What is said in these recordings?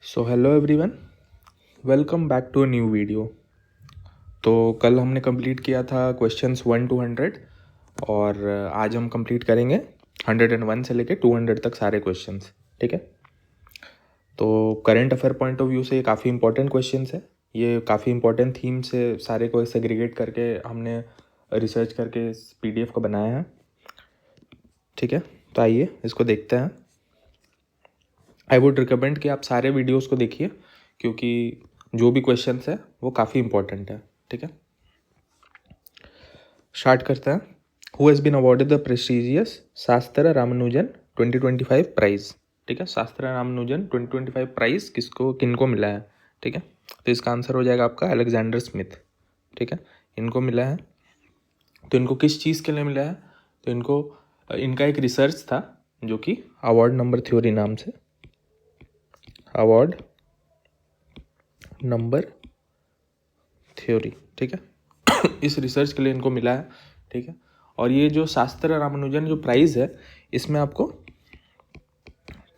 So hello everyone, welcome back to a new video. तो कल हमने कंप्लीट किया था क्वेश्चंस 1 to 100 और आज हम कंप्लीट करेंगे 101 से लेके 200 तक सारे क्वेश्चंस। ठीक है, तो current affair point of view से ये काफ़ी इंपॉर्टेंट क्वेश्चंस है। ये काफ़ी इंपॉर्टेंट थीम से सारे को सेग्रीगेट करके हमने रिसर्च करके इस PDF को बनाया है। ठीक है, तो आइए इसको देखते हैं। आई वुड रिकमेंड कि आप सारे वीडियोस को देखिए क्योंकि जो भी क्वेश्चंस है वो काफ़ी इंपॉर्टेंट है। ठीक है, स्टार्ट करते हैं। Who has been awarded the prestigious SASTRA Ramanujan 2025 prize. ठीक है, शास्त्र रामानुजन 2025 प्राइज किनको मिला है। ठीक है, तो इसका आंसर हो जाएगा आपका अलेक्जेंडर स्मिथ। ठीक है, इनको मिला है। तो इनको किस चीज़ के लिए मिला है? तो इनका एक रिसर्च था जो कि अवार्ड नंबर थ्योरी नाम से, अवार्ड नंबर थ्योरी। ठीक है, इस रिसर्च के लिए इनको मिला है। ठीक है, और ये जो शास्त्र रामानुजन जो प्राइज़ है इसमें आपको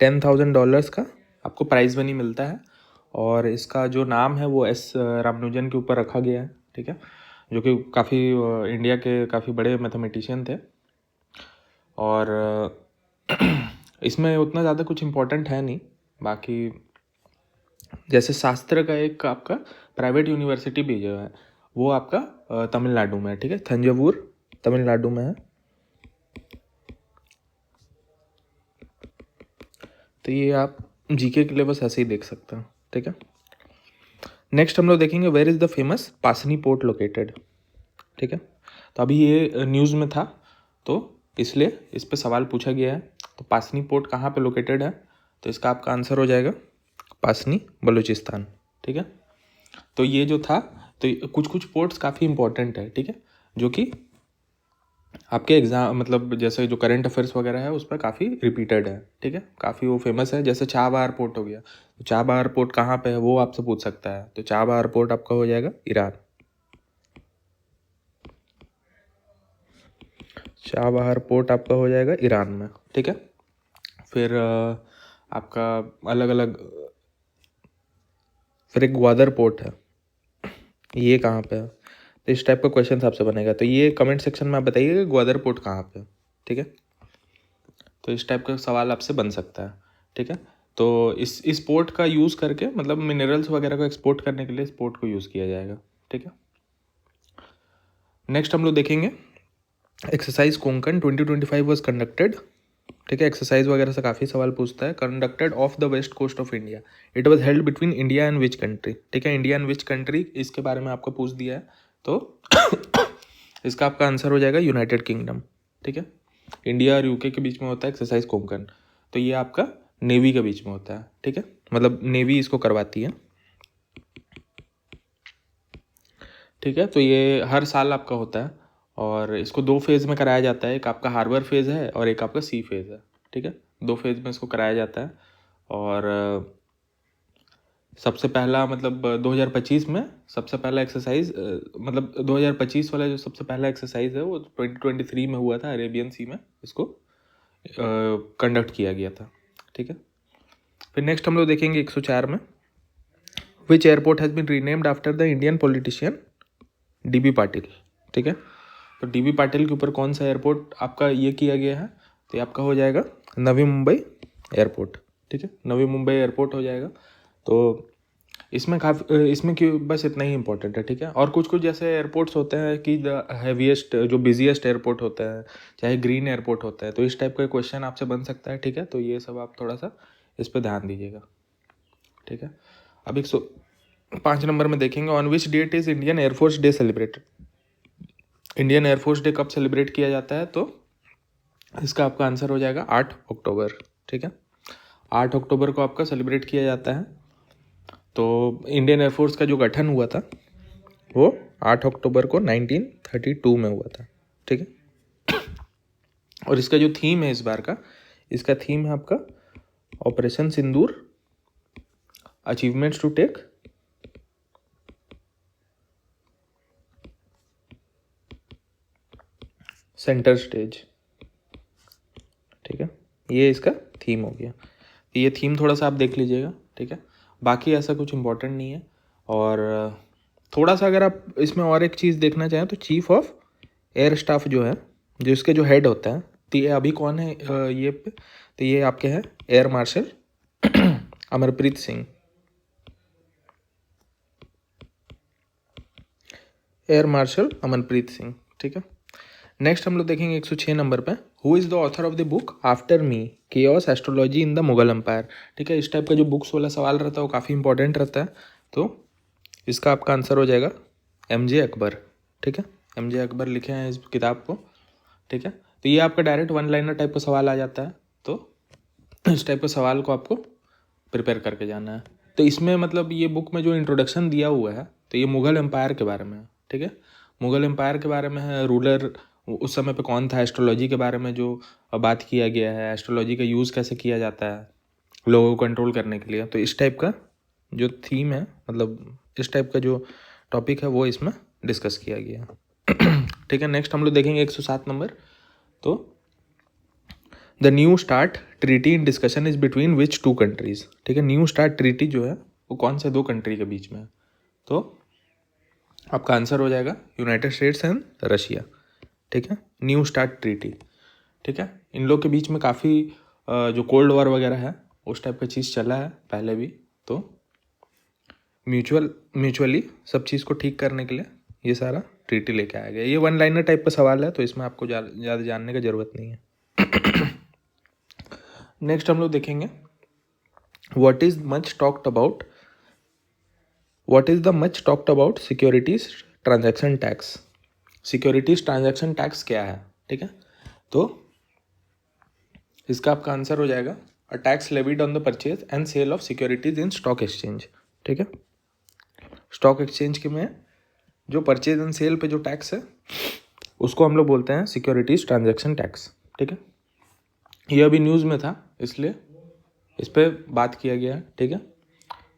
$10,000 का आपको प्राइज़ मनी मिलता है और इसका जो नाम है वो एस रामानुजन के ऊपर रखा गया है। ठीक है, जो कि काफ़ी इंडिया के काफ़ी बड़े मैथमेटिशियन थे और इसमें उतना ज़्यादा कुछ इम्पोर्टेंट है नहीं। बाकी जैसे शास्त्र का एक आपका प्राइवेट यूनिवर्सिटी भी जो है वो आपका तमिलनाडु में है। ठीक है, थंजावुर तमिलनाडु में है। तो ये आप जीके के लिए बस ऐसे ही देख सकते हैं। ठीक है, नेक्स्ट हम लोग देखेंगे where is the famous Pasni port located. ठीक है, तो अभी ये न्यूज़ में था तो इसलिए इस पर सवाल पूछा गया है। तो पासनी पोर्ट कहाँ पे लोकेटेड है? तो इसका आपका आंसर हो जाएगा पासनी, बलूचिस्तान। ठीक है, तो ये जो था तो कुछ कुछ पोर्ट्स काफ़ी इंपॉर्टेंट है। ठीक है, जो कि आपके एग्जाम मतलब जैसे जो करंट अफेयर्स वगैरह है उस पर काफ़ी रिपीटेड है। ठीक है, काफ़ी वो फेमस है। जैसे चाबहार पोर्ट हो गया, तो चाबहार पोर्ट कहाँ पे है वो आपसे पूछ सकता है। तो चाबहार पोर्ट आपका हो जाएगा ईरान। चाबहार पोर्ट आपका हो जाएगा ईरान में। ठीक है, फिर आपका अलग अलग फिर एक ग्वादर पोर्ट है, ये कहाँ पे है? तो इस टाइप का क्वेश्चन आपसे बनेगा। तो ये कमेंट सेक्शन में आप बताइए कि ग्वादर पोर्ट कहाँ पे है। ठीक है, तो इस टाइप का सवाल आपसे बन सकता है। ठीक है, तो इस पोर्ट का यूज़ करके मतलब मिनरल्स वगैरह को एक्सपोर्ट करने के लिए इस पोर्ट को यूज़ किया जाएगा। ठीक है, नेक्स्ट हम लोग देखेंगे एक्सरसाइज कोंकण 2025 वॉज कंडक्टेड। ठीक है, एक्सरसाइज वगैरह से काफ़ी सवाल पूछता है। Conducted off the west coast of India, it was held between India and which country. ठीक है, इंडिया एंड विच कंट्री, इसके बारे में आपको पूछ दिया है तो इसका आपका आंसर हो जाएगा यूनाइटेड किंगडम। ठीक है, इंडिया और यूके के बीच में होता है एक्सरसाइज कोंकण, तो ये आपका नेवी के बीच में होता है। ठीक है, मतलब नेवी इसको करवाती है। ठीक है, तो ये हर साल आपका होता है और इसको 2 फेज़ में कराया जाता है। एक आपका हार्बर फेज़ है और एक आपका सी फेज़ है। ठीक है, 2 फेज़ में इसको कराया जाता है और सबसे पहला मतलब 2025 में सबसे पहला एक्सरसाइज मतलब 2025 वाला जो सबसे पहला एक्सरसाइज है वो 2023 में हुआ था, अरेबियन सी में इसको कंडक्ट किया गया था। ठीक है, फिर नेक्स्ट हम लोग देखेंगे 104 में which airport has been renamed after the Indian politician DB Patil. ठीक है, तो DB पाटिल के ऊपर कौन सा एयरपोर्ट आपका ये किया गया है? तो ये आपका हो जाएगा नवी मुंबई एयरपोर्ट। ठीक है, नवी मुंबई एयरपोर्ट हो जाएगा। तो इसमें क्यों बस इतना ही इंपॉर्टेंट है। ठीक है, और कुछ कुछ जैसे एयरपोर्ट्स होते हैं कि द हैवीएस्ट जो बिजीएस्ट एयरपोर्ट होता है, चाहे ग्रीन एयरपोर्ट होता है, तो इस टाइप का क्वेश्चन आपसे बन सकता है। ठीक है, तो ये सब आप थोड़ा सा इस पर ध्यान दीजिएगा। ठीक है, अब 105 नंबर में देखेंगे on which date is Indian air force day celebrated. Indian air force day कब सेलिब्रेट किया जाता है? तो इसका आपका आंसर हो जाएगा 8 अक्टूबर। ठीक है, 8 अक्टूबर को आपका सेलिब्रेट किया जाता है। तो इंडियन एयरफोर्स का जो गठन हुआ था वो 8 अक्टूबर को 1932 में हुआ था। ठीक है, और इसका जो थीम है इस बार का, इसका थीम है आपका operation Sindoor, achievements to take centre stage. ठीक है, ये इसका थीम हो गया। ये थीम थोड़ा सा आप देख लीजिएगा। ठीक है, बाकी ऐसा कुछ इम्पोर्टेंट नहीं है। और थोड़ा सा अगर आप इसमें और एक चीज़ देखना चाहें तो चीफ ऑफ एयर स्टाफ जो है, जो इसके जो हेड होता है, तो ये अभी कौन है ये पे, तो ये आपके हैं air marshal Amarpreet Singh. Air marshal Amanpreet Singh, ठीक है। नेक्स्ट हम लोग देखेंगे 106 नंबर पे, who is the author of the book after me chaos astrology in the Mughal empire, ठीक है। इस टाइप का जो बुक्स वाला सवाल रहता है वो काफ़ी इंपॉर्टेंट रहता है, तो इसका आपका आंसर हो जाएगा एमजे अकबर, ठीक है। एमजे अकबर लिखे हैं इस किताब को, ठीक है। तो ये आपका डायरेक्ट वन लाइनर टाइप का सवाल आ जाता है, तो इस टाइप के सवाल को आपको प्रिपेयर करके जाना है। तो इसमें मतलब ये बुक में जो इंट्रोडक्शन दिया हुआ है तो ये मुग़ल एम्पायर के बारे में है, ठीक है। मुग़ल एम्पायर के बारे में है, रूलर उस समय पे कौन था, एस्ट्रोलॉजी के बारे में जो बात किया गया है, एस्ट्रोलॉजी का यूज़ कैसे किया जाता है लोगों को कंट्रोल करने के लिए। तो इस टाइप का जो थीम है, मतलब इस टाइप का जो टॉपिक है वो इसमें डिस्कस किया गया है, ठीक है। नेक्स्ट हम लोग देखेंगे 107 नंबर, तो the new start treaty in discussion is between which two countries, ठीक है। न्यू स्टार्ट ट्रीटी जो है वो कौन से दो कंट्री के बीच में है, तो आपका आंसर हो जाएगा यूनाइटेड स्टेट्स एंड रशिया, ठीक है। न्यू स्टार्ट ट्रीटी, ठीक है। इन लोग के बीच में काफ़ी जो कोल्ड वॉर वगैरह है उस टाइप का चीज़ चला है पहले भी, तो म्यूचुअली सब चीज़ को ठीक करने के लिए ये सारा ट्रीटी लेके आया गया। ये वन लाइनर टाइप का सवाल है, तो इसमें आपको ज़्यादा जानने का ज़रूरत नहीं है। नेक्स्ट हम लोग देखेंगे what is the much talked about securities transaction tax. Securities transaction tax क्या है, ठीक है। तो इसका आपका आंसर हो जाएगा a tax levied on the purchase and sale of securities in stock exchange, ठीक है। स्टॉक एक्सचेंज के में जो परचेज एंड सेल पे जो टैक्स है उसको हम लोग बोलते हैं सिक्योरिटीज ट्रांजैक्शन टैक्स, ठीक है। ये अभी न्यूज़ में था इसलिए इस पर बात किया गया है, ठीक है।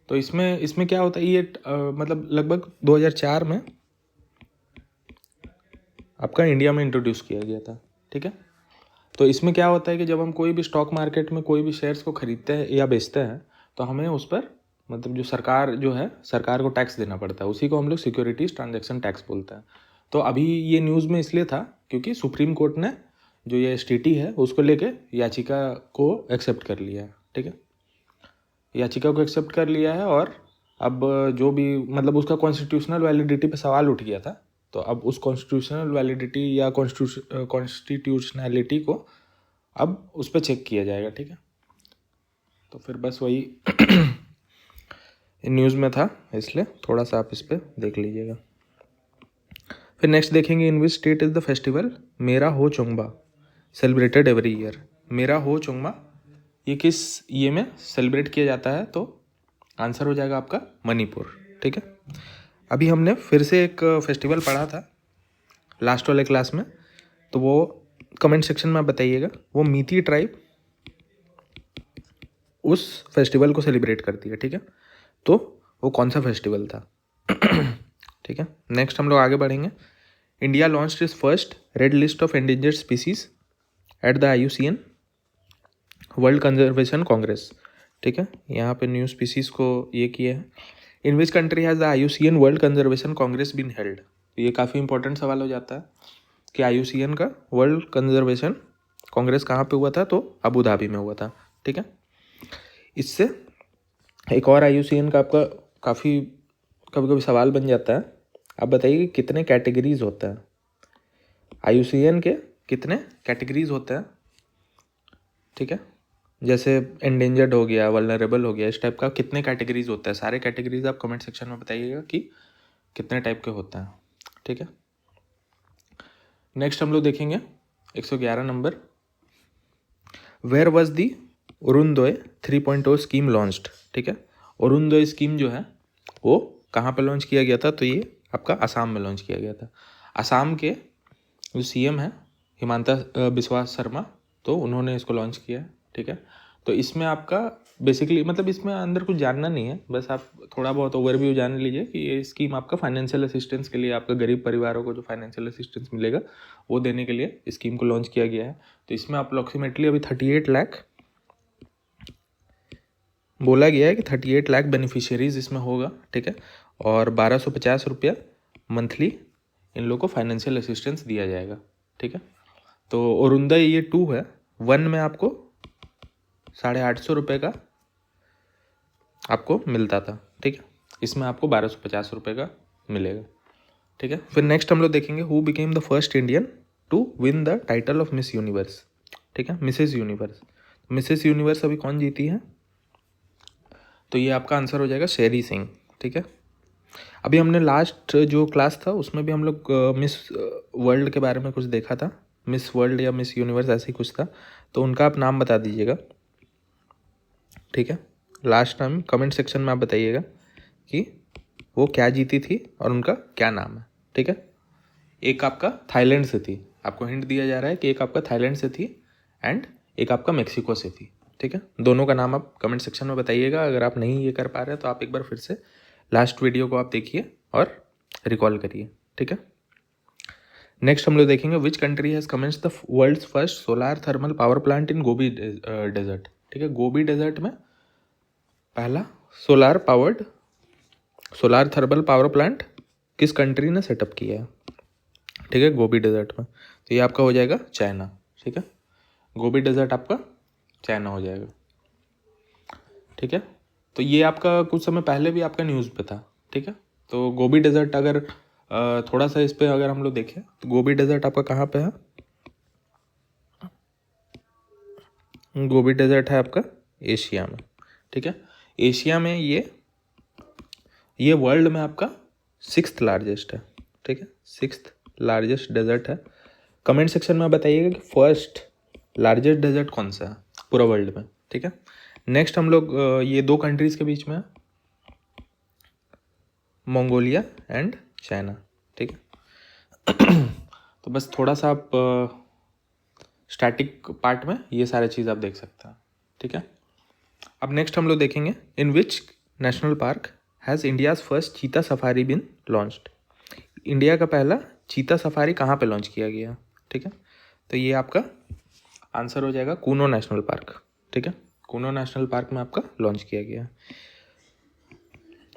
तो इसमें क्या होता है, ये मतलब लगभग 2004 में आपका इंडिया में इंट्रोड्यूस किया गया था, ठीक है। तो इसमें क्या होता है कि जब हम कोई भी स्टॉक मार्केट में कोई भी शेयर्स को खरीदते हैं या बेचते हैं तो हमें उस पर मतलब जो सरकार को टैक्स देना पड़ता है, उसी को हम लोग सिक्योरिटीज ट्रांजैक्शन टैक्स बोलते हैं। तो अभी ये न्यूज़ में इसलिए था क्योंकि सुप्रीम कोर्ट ने जो ये एसटीटी है उसको लेके याचिका को एक्सेप्ट कर लिया है, ठीक है। याचिका को एक्सेप्ट कर लिया है और अब जो भी मतलब उसका कॉन्स्टिट्यूशनल वैलिडिटी पे सवाल उठ गया था, तो अब उस कॉन्स्टिट्यूशनल वैलिडिटी या कॉन्स्टिट्यूशनैलिटी को अब उस पर चेक किया जाएगा, ठीक है। तो फिर बस वही न्यूज़ में था इसलिए थोड़ा सा आप इस पर देख लीजिएगा। फिर नेक्स्ट देखेंगे in which state is the festival Mera Hou Chongba celebrated every year. मेरा हो चोंगबा ये किस ये में सेलिब्रेट किया जाता है, तो आंसर हो जाएगा आपका मणिपुर, ठीक है। अभी हमने फिर से एक फेस्टिवल पढ़ा था लास्ट वाले क्लास में, तो वो कमेंट सेक्शन में बताइएगा वो मीती ट्राइब उस फेस्टिवल को सेलिब्रेट करती है, ठीक है। तो वो कौन सा फेस्टिवल था, ठीक है। नेक्स्ट हम लोग आगे बढ़ेंगे। India launched it's first red list of endangered species at the IUCN world conservation Congress, ठीक है। यहाँ पे न्यू स्पीसीज़ को ये किया है। In which country has the IUCN world conservation congress been held. ये काफ़ी इंपॉर्टेंट सवाल हो जाता है कि IUCN का वर्ल्ड कंजर्वेशन कांग्रेस कहाँ पे हुआ था, तो अबू धाबी में हुआ था, ठीक है। इससे एक और IUCN का आपका काफ़ी कभी कभी सवाल बन जाता है, आप बताइए कि कितने कैटेगरीज होते हैं IUCN के, कितने कैटेगरीज होते हैं, ठीक है। जैसे एंडेंजर्ड हो गया, वल्नरेबल हो गया, इस टाइप का कितने कैटेगरीज होता है, सारे कैटेगरीज आप कमेंट सेक्शन में बताइएगा कि कितने टाइप के होते हैं, ठीक है। नेक्स्ट हम लोग देखेंगे 111 नंबर, where was the Arunodoi 3.0 scheme launched, ठीक है। अरुणोदय स्कीम जो है वो कहाँ पर लॉन्च किया गया था, तो ये आपका असम में लॉन्च किया गया था। असम के जो CM है हिमंता बिस्वा शर्मा, तो उन्होंने इसको लॉन्च किया, ठीक है। तो इसमें आपका बेसिकली मतलब इसमें अंदर कुछ जानना नहीं है, बस आप थोड़ा बहुत ओवरव्यू जान लीजिए कि ये स्कीम आपका फाइनेंशियल असिस्टेंस के लिए, आपका गरीब परिवारों को जो फाइनेंशियल असिस्टेंस मिलेगा वो देने के लिए स्कीम को लॉन्च किया गया है। तो इसमें अप्रोक्सीमेटली अभी 38 लाख बोला गया है कि 38 लाख बेनिफिशियरीज इसमें होगा, ठीक है, और 1250 रुपया मंथली इन लोगों को फाइनेंशियल असिस्टेंस दिया जाएगा, ठीक है। तो अरुणोदय ये 2 है, 1 में आपको 850 रुपये का आपको मिलता था, ठीक है, इसमें आपको 1250 रुपये का मिलेगा, ठीक है। फिर नेक्स्ट हम लोग देखेंगे who became the first Indian to win the title of Miss Universe, ठीक है, मिसेस यूनिवर्स। मिसेस यूनिवर्स अभी कौन जीती है, तो ये आपका आंसर हो जाएगा शेरी सिंह, ठीक है। अभी हमने लास्ट जो क्लास था उसमें भी हम लोग मिस वर्ल्ड के बारे में कुछ देखा था, मिस वर्ल्ड या मिस यूनिवर्स ऐसे ही कुछ था, तो उनका आप नाम बता दीजिएगा, ठीक है। लास्ट टाइम कमेंट सेक्शन में आप बताइएगा कि वो क्या जीती थी और उनका क्या नाम है, ठीक है। एक आपका थाईलैंड से थी, आपको हिंट दिया जा रहा है कि एक आपका थाईलैंड से थी एंड एक आपका मेक्सिको से थी, ठीक है। दोनों का नाम आप कमेंट सेक्शन में बताइएगा। अगर आप नहीं ये कर पा रहे तो आप एक बार फिर से लास्ट वीडियो को आप देखिए और रिकॉल करिए, ठीक है। नेक्स्ट हम लोग देखेंगे which country has commenced the world's first solar thermal power plant in Gobi desert, ठीक है। गोबी डेजर्ट में पहला सोलार थर्मल पावर प्लांट किस कंट्री ने सेटअप किया है, ठीक है, गोबी डेजर्ट में। तो ये आपका हो जाएगा चाइना, ठीक है, गोबी डेजर्ट आपका चाइना हो जाएगा, ठीक है। तो ये आपका कुछ समय पहले भी आपका न्यूज़ पे था, ठीक है। तो गोबी डेजर्ट अगर थोड़ा सा इस पर अगर हम लोग देखें तो गोबी डेजर्ट आपका कहाँ पे है, गोबी डेजर्ट है आपका एशिया में, ठीक है। एशिया में ये वर्ल्ड में आपका 6th लार्जेस्ट है, ठीक है, 6th लार्जेस्ट डेजर्ट है। कमेंट सेक्शन में बताइएगा कि फर्स्ट लार्जेस्ट डेजर्ट कौन सा है पूरा वर्ल्ड में, ठीक है। नेक्स्ट हम लोग ये 2 कंट्रीज़ के बीच में है, मंगोलिया एंड चाइना, ठीक है। तो बस थोड़ा सा आप स्टैटिक पार्ट में ये सारे चीज़ आप देख सकते हैं, ठीक है। अब नेक्स्ट हम लोग देखेंगे in which national park has India's first cheetah safari been launched, India का पहला चीता सफारी कहाँ पे लॉन्च किया गया, ठीक है। तो ये आपका आंसर हो जाएगा कूनो नेशनल पार्क, ठीक है, कूनो नेशनल पार्क में आपका लॉन्च किया गया।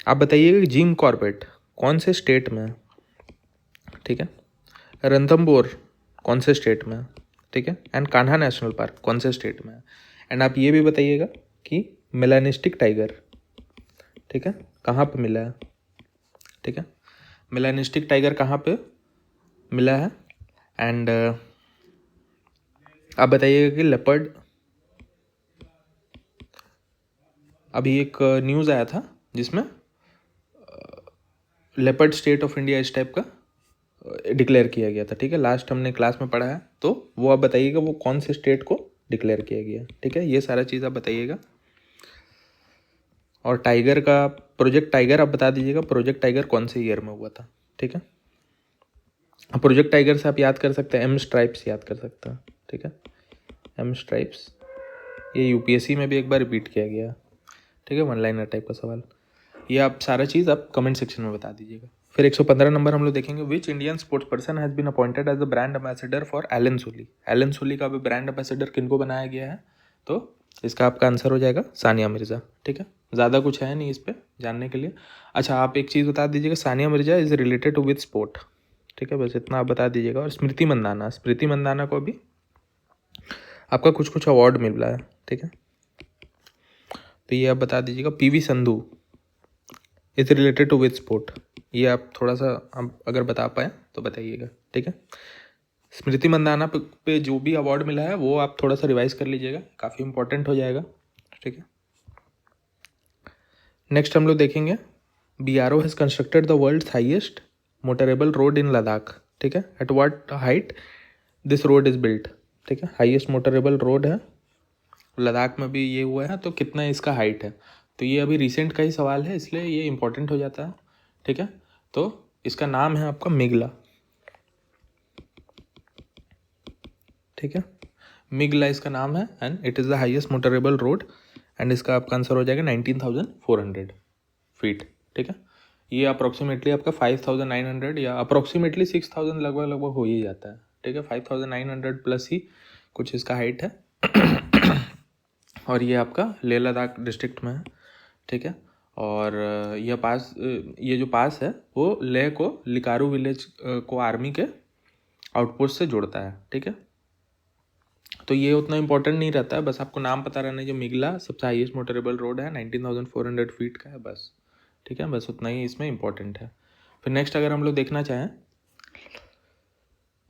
आप बताइएगा कि जिम कॉर्बेट कौन से स्टेट में है, ठीक है, रणथंबोर कौन से स्टेट में है, ठीक है, एंड कान्हा नेशनल पार्क कौन से स्टेट में है। एंड आप ये भी बताइएगा कि मेलानिस्टिक टाइगर, ठीक है, कहाँ पे मिला है, ठीक है, मेलानिस्टिक टाइगर कहाँ पे मिला है। एंड आप बताइएगा कि लेपर्ड, अभी एक न्यूज़ आया था जिसमें लेपर्ड स्टेट ऑफ इंडिया इस टाइप का डिक्लेयर किया गया था, ठीक है, लास्ट हमने क्लास में पढ़ा है, तो वो आप बताइएगा वो कौन से स्टेट को डिक्लेयर किया गया, ठीक है, ये सारा चीज़ आप बताइएगा। और टाइगर का प्रोजेक्ट टाइगर आप बता दीजिएगा प्रोजेक्ट टाइगर कौन से ईयर में हुआ था, ठीक है। प्रोजेक्ट टाइगर से आप याद कर सकते हैं, एम स्ट्राइप्स याद कर सकते हैं, ठीक है, एम स्ट्राइप्स, ये यूपीएससी में भी एक बार रिपीट किया गया, ठीक है, 1 लाइनर टाइप का सवाल। ये आप सारा चीज़ आप कमेंट सेक्शन में बता दीजिएगा। फिर 115 नंबर हम लोग देखेंगे which Indian sports person has been appointed as the brand ambassador for Allen Solly, Allen Solly का भी ब्रांड एम्बेसडर किनको बनाया गया है, तो इसका आपका आंसर हो जाएगा सानिया मिर्ज़ा, ठीक है। ज़्यादा कुछ है नहीं इस पर जानने के लिए। अच्छा, आप एक चीज़ बता दीजिएगा, Sania Mirza is related to with sport, ठीक है, बस इतना आप बता दीजिएगा। और स्मृति मंदाना को भी आपका कुछ अवार्ड मिल रहा है, ठीक है, तो ये आप बता दीजिएगा। PV Sindhu is related to with sport, ये आप थोड़ा सा आप अगर बता पाए तो बताइएगा, ठीक है। स्मृति मंदाना पे जो भी अवार्ड मिला है वो आप थोड़ा सा रिवाइज कर लीजिएगा, काफ़ी इंपॉर्टेंट हो जाएगा, ठीक है। नेक्स्ट हम लोग देखेंगे BRO has constructed the world's highest motorable road in Ladakh, ठीक है, at what height this road is built, ठीक है, हाईएस्ट मोटरेबल रोड है लद्दाख में भी ये हुआ है, तो कितना इसका हाइट है। तो ये अभी रिसेंट का ही सवाल है इसलिए ये इंपॉर्टेंट हो जाता है, ठीक है। तो इसका नाम है आपका मिगला, ठीक है, मिगला इसका नाम है and it is the highest motorable road and इसका आपका आंसर हो जाएगा 19,400 फीट, ठीक है। ये अप्रॉक्सीमेटली आपका 5,900 या अप्रॉक्सीमेटली 6,000 लगभग हो ही जाता है, ठीक है, 5,900 प्लस ही कुछ इसका हाइट है। और ये आपका लेह लद्दाख डिस्ट्रिक्ट में है, ठीक है। और ये जो पास है वो लेह को लिकारू विलेज को आर्मी के आउटपोस्ट से जोड़ता है, ठीक है। तो ये उतना इंपॉर्टेंट नहीं रहता है, बस आपको नाम पता रहना है। जो मिगला सबसे हाईएस्ट मोटरेबल रोड है, 19,400 फीट का है बस, ठीक है। बस उतना ही इसमें इंपॉर्टेंट है। फिर नेक्स्ट अगर हम लोग देखना चाहें,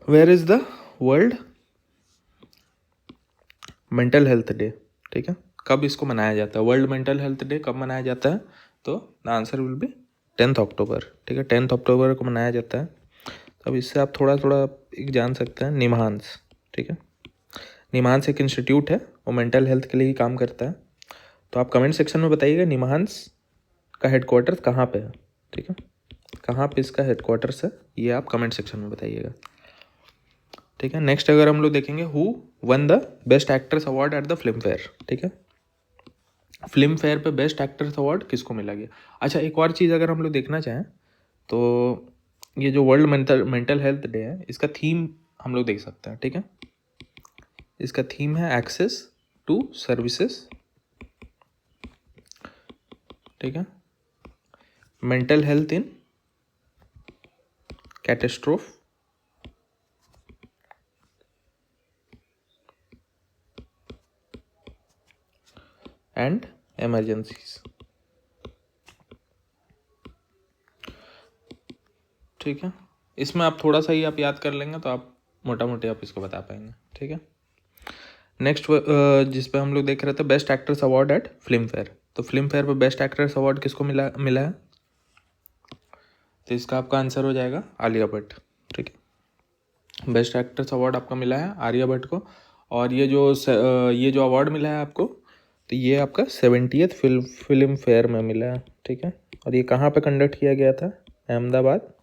where is the world mental health day, ठीक है। कब इसको मनाया जाता है, वर्ल्ड मेंटल हेल्थ डे कब मनाया जाता है? तो द आंसर विल बी 10 अक्टूबर, ठीक है। 10 अक्टूबर को मनाया जाता है। तो अब इससे आप थोड़ा थोड़ा एक जान सकते हैं, निमहांस, ठीक है। निमहांस एक इंस्टीट्यूट है, वो मेंटल हेल्थ के लिए ही काम करता है। तो आप कमेंट सेक्शन में बताइएगा निमहांस का हेडक्वार्टर कहाँ पे है, ठीक है। कहाँ पे इसका हेडक्वार्टर्स है, ये आप कमेंट सेक्शन में बताइएगा, ठीक है। नेक्स्ट अगर हम लोग देखेंगे, who one the best actress award at the film fair, ठीक है। फिल्म फेयर पे बेस्ट एक्ट्रेस अवार्ड किसको मिला गया? अच्छा, एक और चीज़ अगर हम लोग देखना चाहें तो ये जो वर्ल्ड मेंटल हेल्थ डे है, इसका थीम हम लोग देख सकते हैं, ठीक है। इसका थीम है एक्सेस टू सर्विसेज, ठीक है। Mental health in catastrophe, and emergencies, ठीक है। इसमें आप थोड़ा सा ही आप याद कर लेंगे तो आप मोटा मोटी आप इसको बता पाएंगे, ठीक है। नेक्स्ट जिस पे हम लोग देख रहे थे, best actress award eight film fair. तो फिल्म फेयर पे बेस्ट एक्ट्रेस अवार्ड किसको मिला है? तो इसका आपका आंसर हो जाएगा आलिया भट्ट, ठीक है। बेस्ट एक्ट्रेस अवार्ड आपका मिला है आलिया भट्ट को। और ये जो अवार्ड मिला है आपको, तो ये आपका 70th फिल्म फेयर में मिला है, ठीक है। और ये कहाँ पे कंडक्ट किया गया था? अहमदाबाद,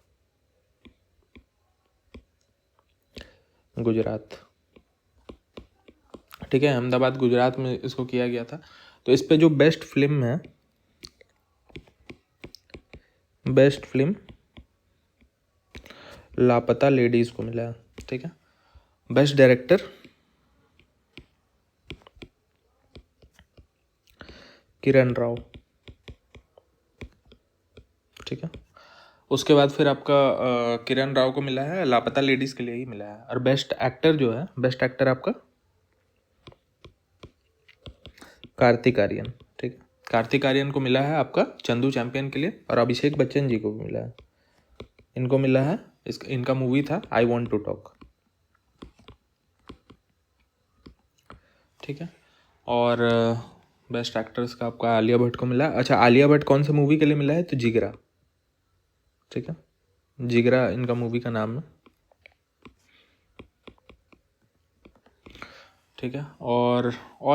गुजरात, ठीक है। अहमदाबाद गुजरात में इसको किया गया था। तो इस पे जो बेस्ट फिल्म है, बेस्ट फिल्म लापता लेडीज को मिला है, ठीक है। बेस्ट डायरेक्टर किरण राव, ठीक है। उसके बाद फिर आपका किरण राव को मिला है, लापता लेडीज के लिए ही मिला है। और बेस्ट एक्टर जो है, बेस्ट एक्टर आपका कार्तिक आर्यन, ठीक है। कार्तिक आर्यन को मिला है आपका चंदू चैंपियन के लिए। और अभिषेक बच्चन जी को भी मिला है, इनको मिला है, इनका मूवी था आई वॉन्ट टू टॉक, ठीक है। और बेस्ट एक्ट्रेस का आपका आलिया भट्ट को मिला है। अच्छा, आलिया भट्ट कौन सा मूवी के लिए मिला है? तो जिगरा, ठीक है। जिगरा इनका मूवी का नाम है, ठीक है। और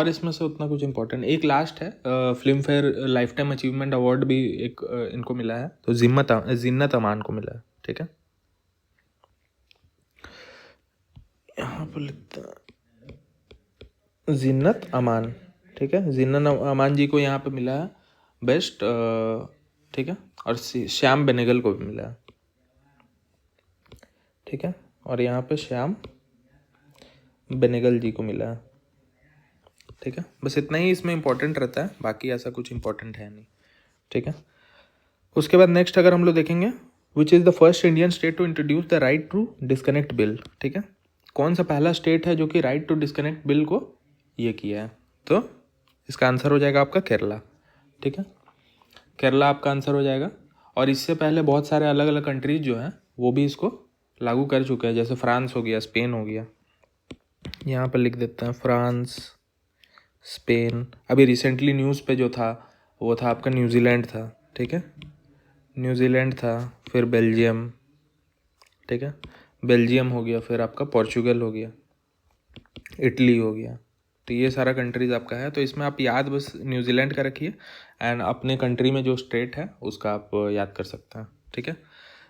इसमें से उतना कुछ इंपॉर्टेंट, एक लास्ट है, film fair life time achievement award भी एक इनको मिला है। तो जिन्नत अमान को मिला है, ठीक है। यहाँ पर लिखता है जिन्नत अमान, ठीक है। जिन्नत अमान जी को यहाँ पे मिला है बेस्ट, ठीक है। और श्याम बेनेगल को भी मिला है, ठीक है। और यहाँ पे श्याम बेनेगल जी को मिला है, ठीक है। बस इतना ही इसमें इंपॉर्टेंट रहता है, बाकी ऐसा कुछ इंपॉर्टेंट है नहीं, ठीक है। उसके बाद नेक्स्ट अगर हम लोग देखेंगे, which is the first Indian state to introduce the right to disconnect bill, ठीक है। कौन सा पहला स्टेट है जो कि राइट टू डिस्कनेक्ट बिल को ये किया है? तो इसका आंसर हो जाएगा आपका केरला, ठीक है। केरला आपका आंसर हो जाएगा। और इससे पहले बहुत सारे अलग अलग कंट्रीज जो हैं वो भी इसको लागू कर चुके हैं, जैसे फ्रांस हो गया, स्पेन हो गया। यहाँ पर लिख देते हैं फ्रांस, स्पेन। अभी रिसेंटली न्यूज़ पे जो था वो था आपका न्यूजीलैंड था, ठीक है। न्यूजीलैंड था, फिर बेल्जियम, ठीक है। बेल्जियम हो गया, फिर आपका पोर्चुगल हो गया, इटली हो गया। तो ये सारा कंट्रीज आपका है। तो इसमें आप याद बस न्यूजीलैंड का रखिए, एंड अपने कंट्री में जो स्टेट है उसका आप याद कर सकते हैं, ठीक है।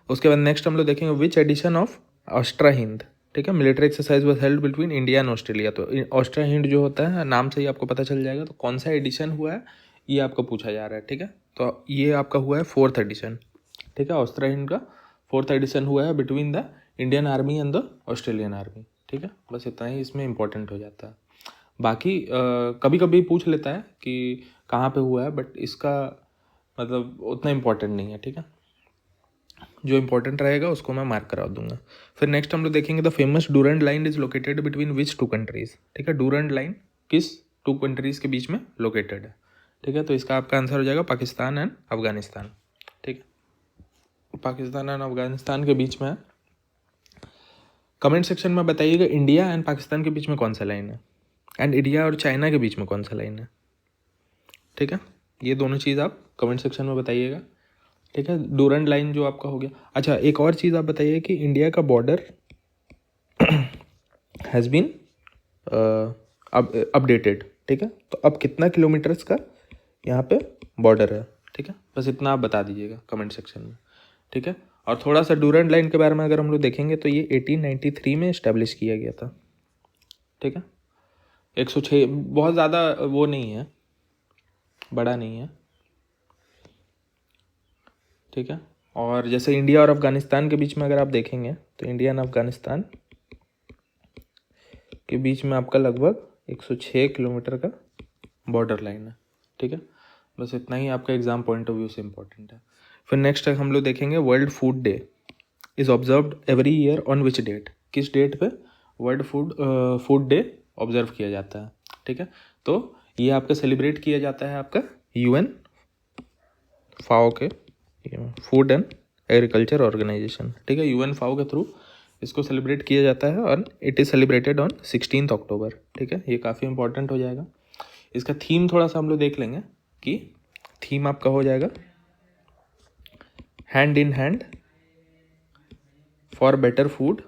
उसके बाद नेक्स्ट हम लोग देखेंगे विच एडिशन ऑफ ऑस्ट्रा हिंद, ठीक है, military exercise was held between India and Australia. तो ऑस्ट्रा हिंद जो होता है, नाम से ही आपको पता चल जाएगा। तो कौन सा एडिशन हुआ है ये आपको पूछा जा रहा है, ठीक है। तो ये आपका हुआ है 4th एडिशन, ठीक है। ऑस्ट्रा हिंद का 4th एडिशन हुआ है between the Indian army and the Australian army, ठीक है। बस इतना ही इसमें इंपॉर्टेंट हो जाता है। बाकी कभी कभी पूछ लेता है कि कहाँ पे हुआ है, बट इसका मतलब उतना इम्पोर्टेंट नहीं है, ठीक है। जो इम्पोर्टेंट रहेगा उसको मैं मार्क करा दूंगा। फिर नेक्स्ट हम लोग देखेंगे the famous Durand line is located between which two countries, ठीक है। डूरंड लाइन किस टू कंट्रीज के बीच में लोकेटेड है, ठीक है। तो इसका आपका आंसर हो जाएगा पाकिस्तान एंड अफगानिस्तान, ठीक है। पाकिस्तान एंड अफगानिस्तान के बीच में है। कमेंट सेक्शन में बताइएगा इंडिया एंड पाकिस्तान के बीच में कौन सा लाइन है, एंड इंडिया और चाइना के बीच में कौन सा लाइन है, ठीक है। ये दोनों चीज़ आप कमेंट सेक्शन में बताइएगा, ठीक है। डूरंड लाइन जो आपका हो गया। अच्छा, एक और चीज़ आप बताइए कि इंडिया का बॉर्डर हैज़ बीन अपडेटेड, ठीक है। तो अब कितना किलोमीटर्स का यहाँ पे बॉर्डर है, ठीक है। बस इतना आप बता दीजिएगा कमेंट सेक्शन में, ठीक है। और थोड़ा सा डूरंड लाइन के बारे में अगर हम लोग देखेंगे तो ये 1893 में इस्टेब्लिश किया गया था, ठीक है। 106 बहुत ज़्यादा वो नहीं है, बड़ा नहीं है, ठीक है। और जैसे इंडिया और अफगानिस्तान के बीच में अगर आप देखेंगे तो इंडिया और अफगानिस्तान के बीच में आपका लगभग 106 किलोमीटर का बॉर्डर लाइन है, ठीक है। बस इतना ही आपका एग्जाम पॉइंट ऑफ व्यू से इम्पोर्टेंट है। फिर नेक्स्ट हम लोग देखेंगे world food day is observed every year on which date, किस डेट पे वर्ल्ड फूड डे ऑब्जर्व किया जाता है, ठीक है। तो ये आपका सेलिब्रेट किया जाता है आपका UN फाओ के फूड एंड एग्रीकल्चर ऑर्गेनाइजेशन, ठीक है। UN फाओ के थ्रू इसको सेलिब्रेट किया जाता है और इट इज़ सेलिब्रेटेड ऑन 16 अक्टूबर, ठीक है। ये काफ़ी इंपॉर्टेंट हो जाएगा। इसका थीम थोड़ा सा हम लोग देख लेंगे कि थीम आपका हो जाएगा hand in hand for better food,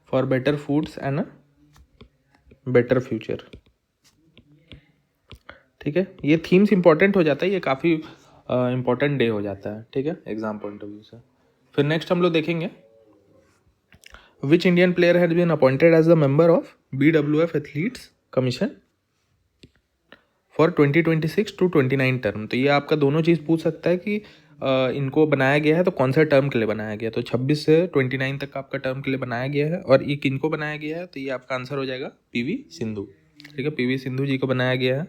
for better foods and a better future, ठीक है। ये थीम्स इंपॉर्टेंट हो जाता है, ये काफ़ी इंपॉर्टेंट डे हो जाता है, ठीक है, एग्जाम पॉइंट ऑफ व्यू से। फिर नेक्स्ट हम लोग देखेंगे which Indian player has been appointed as the member of BWF athletes commission for 2026 to 29 term. तो ये आपका दोनों चीज़ पूछ सकता है कि इनको बनाया गया है तो कौन सा टर्म के लिए बनाया गया, तो 26 से 29 तक आपका टर्म के लिए बनाया गया है। और ये किनको बनाया गया है, तो ये आपका आंसर हो जाएगा PV सिंधु, ठीक है। PV सिंधु जी को बनाया गया है,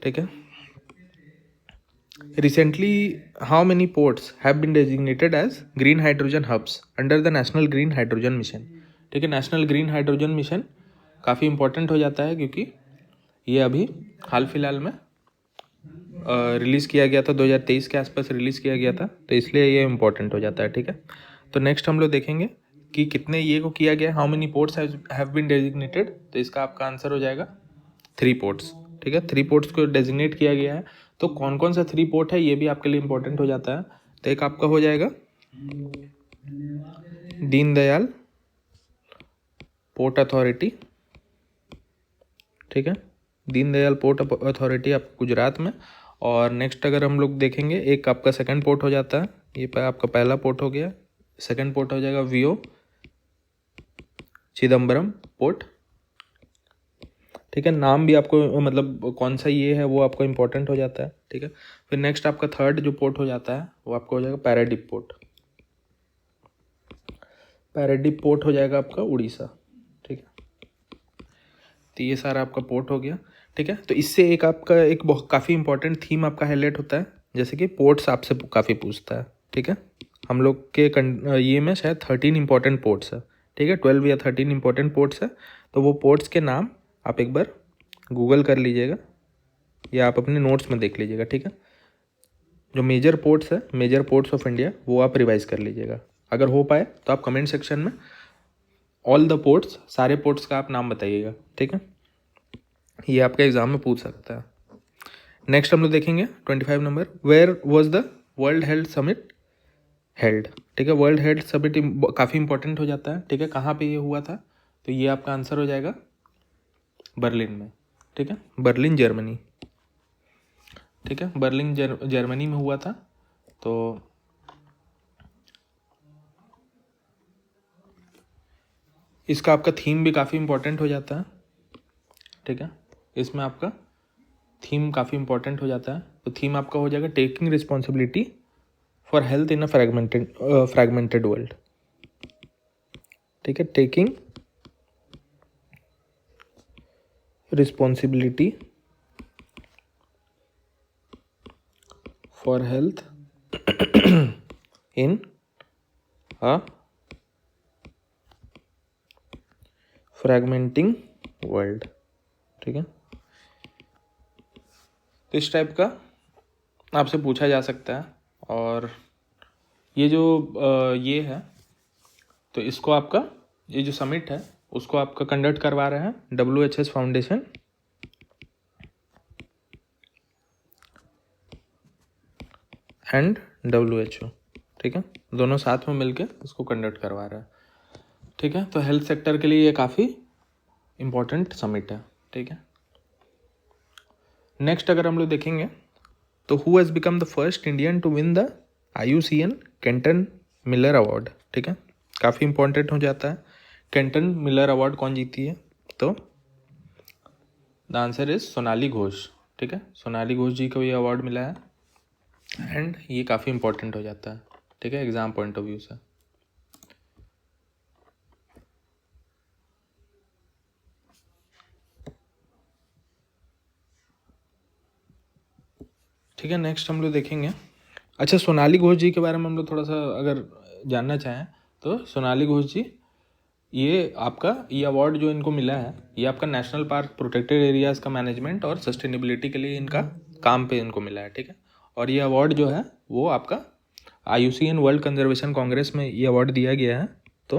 ठीक है। Recently how many ports have been designated as green hydrogen hubs under the national green hydrogen mission, ठीक है। नेशनल ग्रीन हाइड्रोजन मिशन काफ़ी इंपॉर्टेंट हो जाता है क्योंकि ये अभी हाल फिलहाल में रिलीज़ किया गया था, 2023 के आसपास रिलीज़ किया गया था, तो इसलिए ये इंपॉर्टेंट हो जाता है, ठीक है। तो नेक्स्ट हम लोग देखेंगे कि कितने ये को किया गया, how many ports have been designated, तो इसका आपका आंसर हो जाएगा 3 पोर्ट्स, ठीक है। 3 पोर्ट्स को डेजिग्नेट किया गया है। तो कौन कौन सा 3 पोर्ट है ये भी आपके लिए इंपॉर्टेंट हो जाता है। तो एक आपका हो जाएगा दीनदयाल पोर्ट अथॉरिटी, ठीक है। दीनदयाल पोर्ट अथॉरिटी आप गुजरात में। और नेक्स्ट अगर हम लोग देखेंगे एक आपका सेकंड पोर्ट हो जाता है, ये आपका पहला पोर्ट हो गया। सेकंड पोर्ट हो जाएगा VO चिदम्बरम पोर्ट, ठीक है। नाम भी आपको मतलब कौन सा ये है वो आपको इंपॉर्टेंट हो जाता है, ठीक है। फिर नेक्स्ट आपका थर्ड जो पोर्ट हो जाता है वो आपका हो जाएगा पैराडीप पोर्ट। पैराडीप पोर्ट हो जाएगा आपका उड़ीसा, ठीक है। तो ये सारा आपका पोर्ट हो गया, ठीक है। तो इससे एक आपका एक बहुत काफ़ी इंपॉर्टेंट थीम आपका हाईलाइट होता है, जैसे कि पोर्ट्स आपसे काफ़ी पूछता है, ठीक है। हम लोग के ये में शायद 13 इंपॉर्टेंट पोर्ट्स है, ठीक है। 12 या 13 इंपॉर्टेंट पोर्ट्स है। तो वो पोर्ट्स के नाम आप एक बार गूगल कर लीजिएगा या आप अपने नोट्स में देख लीजिएगा, ठीक है। जो मेजर पोर्ट्स है, मेजर पोर्ट्स ऑफ इंडिया, वो आप रिवाइज कर लीजिएगा। अगर हो पाए तो आप कमेंट सेक्शन में ऑल द पोर्ट्स, सारे पोर्ट्स का आप नाम बताइएगा, ठीक है। ये आपका एग्जाम में पूछ सकता है। नेक्स्ट हम लोग देखेंगे 25 number, where was the world health summit held, ठीक है। वर्ल्ड हेल्थ समिट काफ़ी इंपॉर्टेंट हो जाता है, ठीक है। कहाँ पे ये हुआ था, तो ये आपका आंसर हो जाएगा बर्लिन में, ठीक है। बर्लिन जर्मनी, ठीक है। बर्लिन जर्मनी में हुआ था। तो इसका आपका थीम भी काफ़ी इंपॉर्टेंट हो जाता है, ठीक है। इसमें आपका थीम काफ़ी इंपॉर्टेंट हो जाता है। तो थीम आपका हो जाएगा taking responsibility for health in a fragmented world, ठीक है। Taking responsibility for health in a fragmenting world. ठीक है, तो इस टाइप का आपसे पूछा जा सकता है। और ये जो ये है, तो इसको आपका ये जो समिट है उसको आपका कंडक्ट करवा रहे हैं WHS फाउंडेशन एंड WHO। ठीक है, दोनों साथ में मिलके इसको कंडक्ट करवा रहे हैं। ठीक है, तो हेल्थ सेक्टर के लिए ये काफ़ी इम्पोर्टेंट समिट है। ठीक है, नेक्स्ट अगर हम लोग देखेंगे तो who has become the first Indian to win the IUCN Kenton Miller award. ठीक है, काफ़ी इंपॉर्टेंट हो जाता है। केंटन मिलर अवार्ड कौन जीती है, तो the answer is Sonali Ghosh. ठीक है, सोनाली घोष जी को ये अवार्ड मिला है एंड ये काफ़ी इंपॉर्टेंट हो जाता है। ठीक है, एग्जाम पॉइंट ऑफ व्यू से। ठीक है, नेक्स्ट हम लोग देखेंगे। अच्छा, सोनाली घोष जी के बारे में हम लोग थोड़ा सा अगर जानना चाहें तो सोनाली घोष जी, ये आपका ये अवार्ड जो इनको मिला है ये आपका नेशनल पार्क प्रोटेक्टेड एरियाज़ का मैनेजमेंट और सस्टेनेबिलिटी के लिए इनका काम पे इनको मिला है। ठीक है, और ये अवार्ड जो है वो आपका IUCN वर्ल्ड कंजर्वेशन कांग्रेस में ये अवार्ड दिया गया है। तो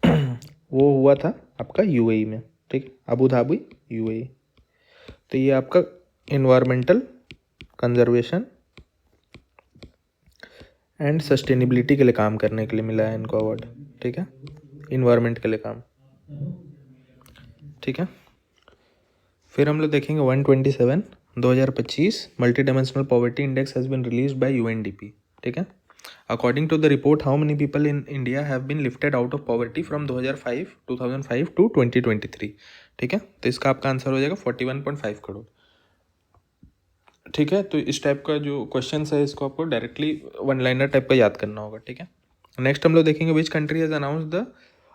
वो हुआ था आपका UAE में। ठीक, अबू धाबी UAE। तो ये आपका इन्वायरमेंटल कंजर्वेशन एंड सस्टेनेबिलिटी के लिए काम करने के लिए मिला है इनको अवार्ड। ठीक है, इन्वायरमेंट के लिए काम। ठीक है, फिर हम लोग देखेंगे 127 2025 multi dimensional poverty index has been released by UNDP। ठीक है, according to the report how many people in India have been lifted out of poverty from 2005 to 2023। ठीक है, तो इसका आपका आंसर हो जाएगा 41.5 करोड़। ठीक है, तो इस टाइप का जो क्वेश्चन है इसको आपको डायरेक्टली वन लाइनर टाइप का याद करना होगा। ठीक है, नेक्स्ट हम लोग देखेंगे which country has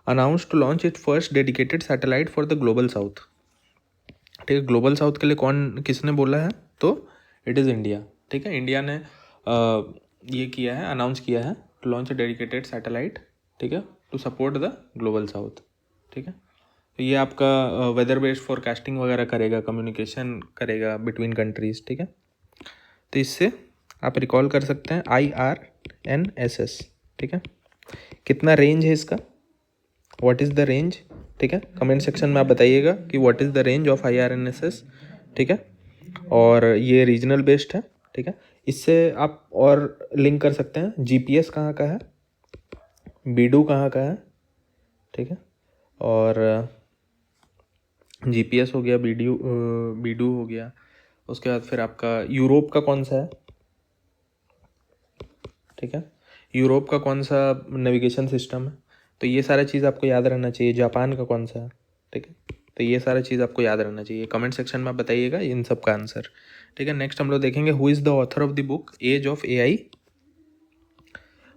announce to launch it first dedicated satellite for the global south. ठीक है, ग्लोबल साउथ के लिए किसने बोला है, तो इट इज़ इंडिया। ठीक है, इंडिया ने ये किया है, अनाउंस किया है to launch a dedicated satellite. ठीक है, to support the global south. ठीक है, तो ये आपका वेदर बेस्ड फोरकास्टिंग वगैरह करेगा, कम्युनिकेशन करेगा बिटवीन कंट्रीज़। ठीक है, तो इससे आप रिकॉल कर सकते हैं IRNSS। ठीक है, कितना रेंज है इसका, व्हाट इज़ द रेंज। ठीक है, कमेंट सेक्शन में आप बताइएगा कि what is the range of IRNSS। ठीक है, और ये रीजनल बेस्ड है। ठीक है, इससे आप और लिंक कर सकते हैं GPS कहाँ का है, बीडू कहाँ का है। ठीक है, और GPS हो गया, बीडू हो गया, उसके बाद फिर आपका यूरोप का कौन सा है। ठीक है, यूरोप का कौन सा नेविगेशन सिस्टम है, तो ये सारा चीज़ आपको याद रहना चाहिए। जापान का कौन सा है। ठीक है, तो ये सारा चीज़ आपको याद रहना चाहिए। कमेंट सेक्शन में आप बताइएगा इन सब का आंसर। ठीक है, नेक्स्ट हम लोग देखेंगे who is the author of the book age of AI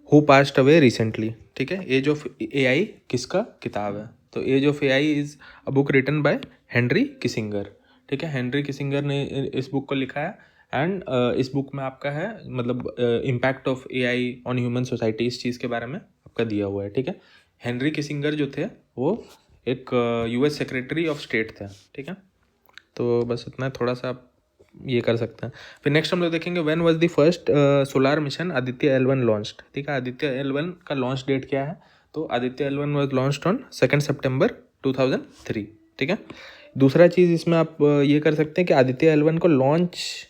who passed away recently. ठीक है, एज ऑफ AI किसका किताब है, तो age of AI is a book written by Henry Kissinger. ठीक है, हेनरी किसिंगर ने इस बुक को लिखा है एंड इस बुक में आपका है मतलब impact of AI on human society, इस चीज़ के बारे में आपका दिया हुआ है। ठीक है, हेनरी किसिंगर जो थे वो एक US सेक्रेटरी ऑफ स्टेट थे। ठीक है, तो बस इतना थोड़ा सा आप ये कर सकते हैं। फिर नेक्स्ट हम लोग देखेंगे when was the first solar mission Aditya L1 launched. ठीक है, आदित्य L1 का लॉन्च डेट क्या है, तो Aditya L1 was launched on 2 सितंबर 2003। ठीक है, दूसरा चीज़ इसमें आप ये कर सकते हैं कि आदित्य L1 को लॉन्च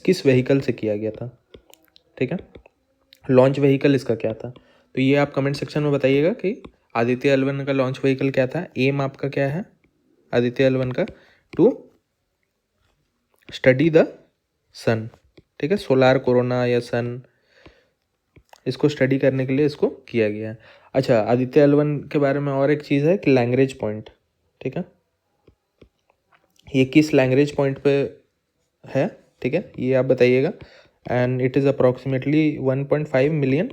किस व्हीकल से किया गया था। ठीक है, लॉन्च व्हीकल इसका क्या था, तो ये आप कमेंट सेक्शन में बताइएगा कि आदित्य L1 का लॉन्च व्हीकल क्या था। एम आपका क्या है आदित्य L1 का, टू स्टडी द सन। ठीक है, सोलार कोरोना या सन, इसको स्टडी करने के लिए इसको किया गया है। अच्छा, आदित्य L1 के बारे में और एक चीज़ है कि लैंग्वेज पॉइंट। ठीक है, ये किस लैंग्वेज पॉइंट पे है। ठीक है, ये आप बताइएगा and it is approximately 1.5 million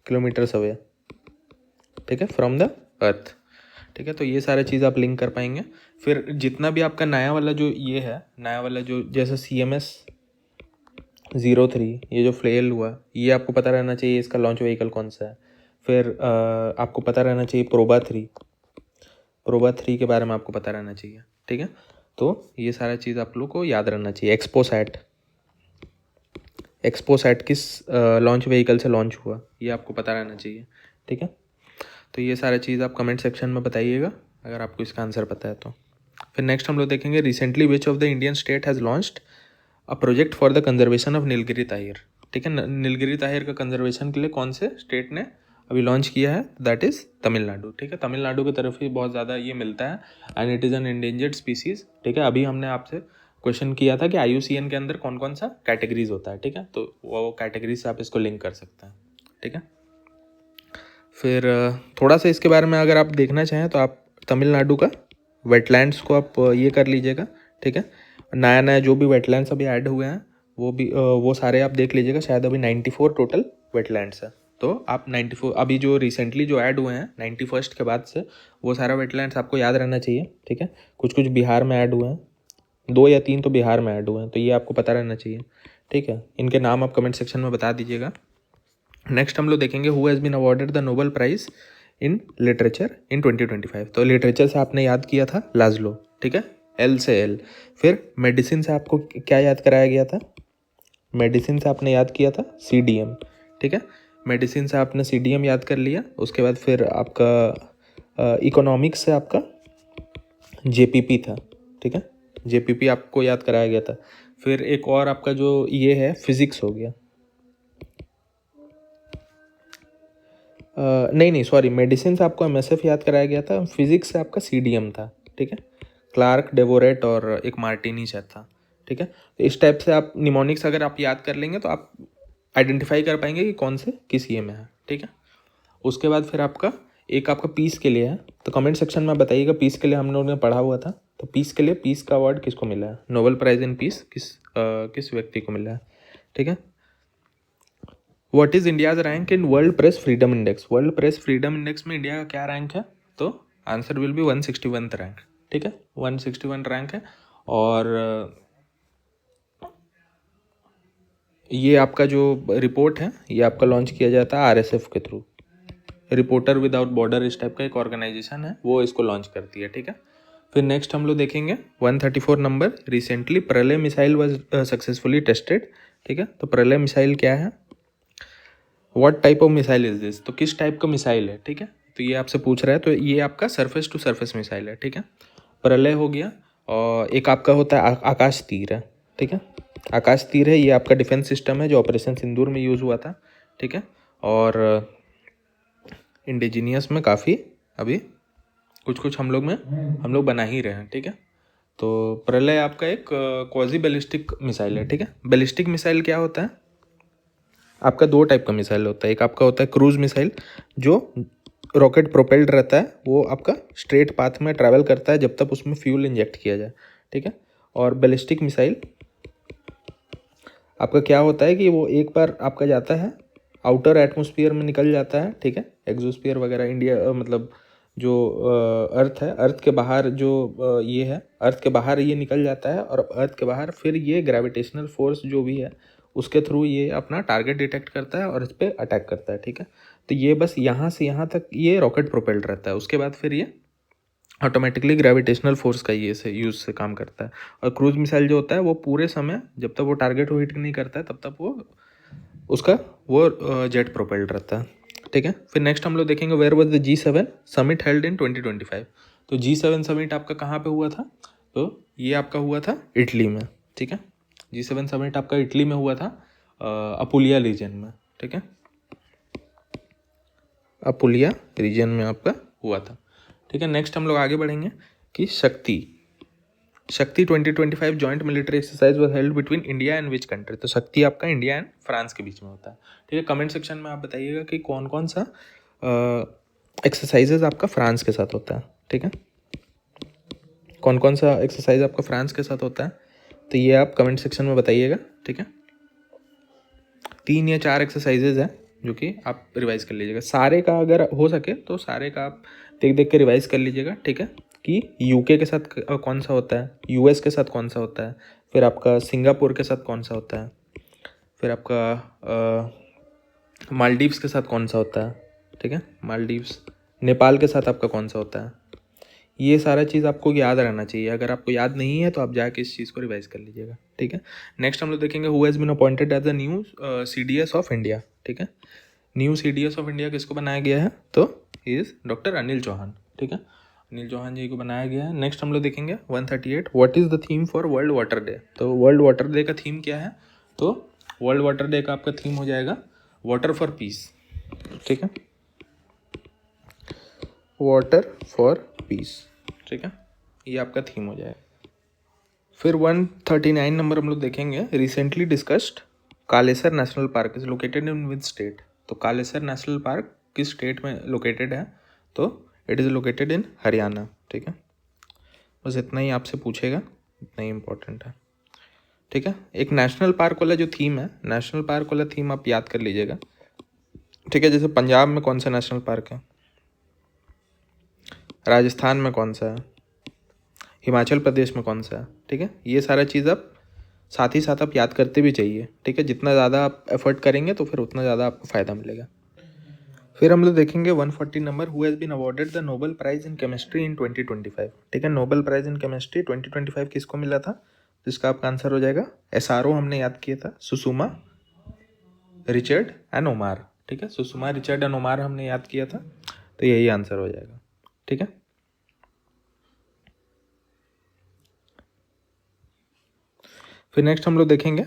kilometres away. ठीक है, फ्रॉम द अर्थ। ठीक है, तो ये सारा चीज़ आप लिंक कर पाएंगे। फिर जितना भी आपका नया वाला जो ये है, नया वाला जो जैसे CMS-03 ये जो फ्लेल हुआ, ये आपको पता रहना चाहिए इसका लॉन्च व्हीकल कौन सा है। फिर आपको पता रहना चाहिए प्रोबा 3 के बारे में आपको पता रहना चाहिए, ठीक है। तो ये सारा चीज़ आप लोग को याद रहना चाहिए। एक्सपोसैट किस लॉन्च व्हीकल से लॉन्च हुआ, ये आपको पता रहना चाहिए, ठीक है। तो ये सारा चीज़ आप कमेंट सेक्शन में बताइएगा अगर आपको इसका आंसर पता है तो। फिर नेक्स्ट हम लोग देखेंगे recently which of the Indian state has launched a project for the conservation of Nilgiri Tahir, ठीक है। नीलगिरी ताहिर का कंजर्वेशन के लिए कौन से स्टेट ने अभी लॉन्च किया है, दैट इज़ तमिलनाडु, ठीक है। तमिलनाडु की तरफ ही बहुत ज़्यादा ये मिलता है and it is an endangered species, ठीक है। अभी हमने आपसे क्वेश्चन किया था कि IUCN के अंदर कौन कौन सा कैटेगरीज होता है, ठीक है। तो वो कैटेगरीज से आप इसको लिंक कर सकते हैं, ठीक है। फिर थोड़ा सा इसके बारे में अगर आप देखना चाहें तो आप तमिलनाडु का वेटलैंड्स को आप ये कर लीजिएगा, ठीक है। नया नया जो भी वेटलैंड्स अभी ऐड हुए हैं वो भी वो सारे आप देख लीजिएगा। शायद अभी 94 टोटल वेटलैंड्स है, तो आप 94 अभी जो रिसेंटली जो ऐड हुए हैं 91st के बाद से, वो सारा वेटलैंड्स आपको याद रहना चाहिए, ठीक है। कुछ कुछ बिहार में ऐड हुए हैं, 2 या 3 तो बिहार में ऐड हुए हैं, तो ये आपको पता रहना चाहिए, ठीक है। इनके नाम आप कमेंट सेक्शन में बता दीजिएगा। नेक्स्ट हम लोग देखेंगे who has been awarded the Nobel prize in literature in 2025। तो लिटरेचर से आपने याद किया था लाजलो, ठीक है, L से L। फिर मेडिसिन से आपको क्या याद कराया गया था, मेडिसिन से आपने याद किया था CDM, ठीक है। मेडिसिन से आपने CDM याद कर लिया। उसके बाद फिर आपका इकोनॉमिक्स से आपका JPP था, ठीक है। JPP आपको याद कराया गया था। फिर एक और आपका जो ये है फिजिक्स हो गया, नहीं सॉरी, मेडिसिन से आपको MSF याद कराया गया था। फिजिक्स से आपका CDM था, ठीक है। क्लार्क, डेवोरेट और एक मार्टिनी शायद था, ठीक है। तो इस टाइप से आप निमोनिक्स अगर आप याद कर लेंगे तो आप आइडेंटिफाई कर पाएंगे कि कौन से किस ये में है, ठीक है। उसके बाद फिर आपका एक आपका पीस के लिए है, तो कमेंट सेक्शन में बताइएगा पीस के लिए हम लोगों ने पढ़ा हुआ था, तो पीस के लिए पीस का अवार्ड किसको मिला है, नोबेल प्राइज़ इन पीस किस व्यक्ति को मिला है, ठीक है। What is India's rank in world press freedom index, world press freedom index में इंडिया का क्या रैंक है, तो आंसर विल बी 161 रैंक, ठीक है, 161 रैंक है। और ये आपका जो रिपोर्ट है ये आपका लॉन्च किया जाता है RSF के थ्रू, रिपोर्टर विदाउट बॉर्डर इस टाइप का एक ऑर्गेनाइजेशन है, वो इसको लॉन्च करती है, ठीक है। फिर नेक्स्ट हम लोग देखेंगे 134 नंबर, रिसेंटली प्रलय मिसाइल वाज सक्सेसफुली टेस्टेड, ठीक है। तो प्रलय मिसाइल क्या है, what type of missile is this, तो किस टाइप का मिसाइल है, ठीक है। तो ये आपसे पूछ रहा है, तो ये आपका सरफेस टू सरफेस मिसाइल है, ठीक है। प्रलय हो गया, और एक आपका होता है आकाश तीर है, ठीक है। आकाश तीर है, ये आपका डिफेंस सिस्टम है जो ऑपरेशन सिंदूर में यूज़ हुआ था, ठीक है। और इंडिजीनियस में काफ़ी अभी कुछ हम लोग बना ही रहे हैं, ठीक है। तो प्रलय आपका एक क्वाजी बैलिस्टिक मिसाइल है, ठीक है। बैलिस्टिक मिसाइल क्या होता है, आपका 2 टाइप का मिसाइल होता है। एक आपका होता है क्रूज मिसाइल जो रॉकेट प्रोपेल्ड रहता है, वो आपका स्ट्रेट पाथ में ट्रैवल करता है जब तक उसमें फ्यूल इंजेक्ट किया जाए, ठीक है। और बैलिस्टिक मिसाइल आपका क्या होता है कि वो एक बार आपका जाता है आउटर एटमॉस्फेयर में निकल जाता है, ठीक है, एक्सोस्फीयर वगैरह इंडिया मतलब जो अर्थ है, अर्थ के बाहर जो ये है, अर्थ के बाहर ये निकल जाता है, और अर्थ के बाहर फिर ये ग्रेविटेशनल फोर्स जो भी है उसके थ्रू ये अपना टारगेट डिटेक्ट करता है और इस पर अटैक करता है, ठीक है। तो ये बस यहाँ से यहाँ तक ये रॉकेट प्रोपेल्ड रहता है, उसके बाद फिर ये ऑटोमेटिकली ग्रेविटेशनल फोर्स का ये से यूज़ से काम करता है। और क्रूज मिसाइल जो होता है वो पूरे समय जब तक वो टारगेट को हिट नहीं करता है तब तक वो उसका वो जेट प्रोपेल्ड रहता है, ठीक है। फिर नेक्स्ट हम लोग देखेंगे where was the G7 summit held in 2025। तो G7 समिट आपका कहाँ पे हुआ था, तो ये आपका हुआ था इटली में, ठीक है। G7 समिट आपका इटली में हुआ था, अपुलिया रीजन में, ठीक है, अपुलिया रीजन में आपका हुआ था, ठीक है। नेक्स्ट हम लोग आगे बढ़ेंगे कि शक्ति 2025 joint military exercise was held between India and which country. तो शक्ति आपका इंडिया एंड फ्रांस के बीच में होता है, ठीक है। कमेंट सेक्शन में आप बताइएगा कि कौन कौन सा एक्सरसाइजेज आपका फ्रांस के साथ होता है, ठीक है, कौन कौन सा एक्सरसाइज आपका फ्रांस के साथ होता है, तो ये आप कमेंट सेक्शन में बताइएगा, ठीक है। 3 या 4 एक्सरसाइजेज हैं जो कि आप रिवाइज कर लीजिएगा, सारे का अगर हो सके तो सारे का आप देख देख के रिवाइज कर लीजिएगा, ठीक है। कि यूके के साथ कौन सा होता है, यूएस के साथ कौन सा होता है, फिर आपका सिंगापुर के साथ कौन सा होता है, फिर आपका मालदीव्स के साथ कौन सा होता है, ठीक है, मालदीव्स, नेपाल के साथ आपका कौन सा होता है। ये सारा चीज़ आपको याद रहना चाहिए। अगर आपको याद नहीं है तो आप जाके इस चीज़ को रिवाइज कर लीजिएगा, ठीक है। नेक्स्ट हम लोग देखेंगे who has been appointed as the new CDS of India, ठीक है। न्यू CDS ऑफ इंडिया किसको बनाया गया है, तो he is doctor Anil Chauhan, ठीक है, अनिल चौहान जी को बनाया गया है। नेक्स्ट हम लोग देखेंगे 138 what is the theme for world water day. तो वर्ल्ड वाटर डे का थीम क्या है, तो वर्ल्ड वाटर डे का आपका थीम हो जाएगा वाटर फॉर पीस, ठीक है, वाटर फॉर पीस, ठीक है, ये आपका थीम हो जाएगा। फिर 139 नंबर हम लोग देखेंगे recently discussed Kalesar national park is located in which state. तो कालेसर नेशनल पार्क किस स्टेट में लोकेटेड है, तो it is located in Haryana, ठीक है। बस इतना ही आपसे पूछेगा, इतना ही इम्पोर्टेंट है, ठीक है। एक नेशनल पार्क वाला जो थीम है, नेशनल पार्क वाला थीम आप याद कर लीजिएगा, ठीक है। जैसे पंजाब में कौन सा नेशनल पार्क है, राजस्थान में कौन सा है, हिमाचल प्रदेश में कौन सा है, ठीक है। ये सारा चीज़ आप साथ ही साथ आप याद करते भी चाहिए, ठीक है। जितना ज़्यादा आप एफर्ट करेंगे तो फिर उतना ज़्यादा आपको फ़ायदा मिलेगा। फिर हम लोग देखेंगे 140 number who has been awarded the Nobel prize in chemistry in 2025, ठीक है। नोबेल प्राइज़ इन केमिस्ट्री 2025 किसको मिला था, जिसका आपका आंसर हो जाएगा SRO हमने याद किया था, सुषमा रिचर्ड एंड ओमार, ठीक है। सुषमा रिचर्ड एंड ओमार हमने याद किया था, तो यही आंसर हो जाएगा, ठीक है। फिर नेक्स्ट हम लोग देखेंगे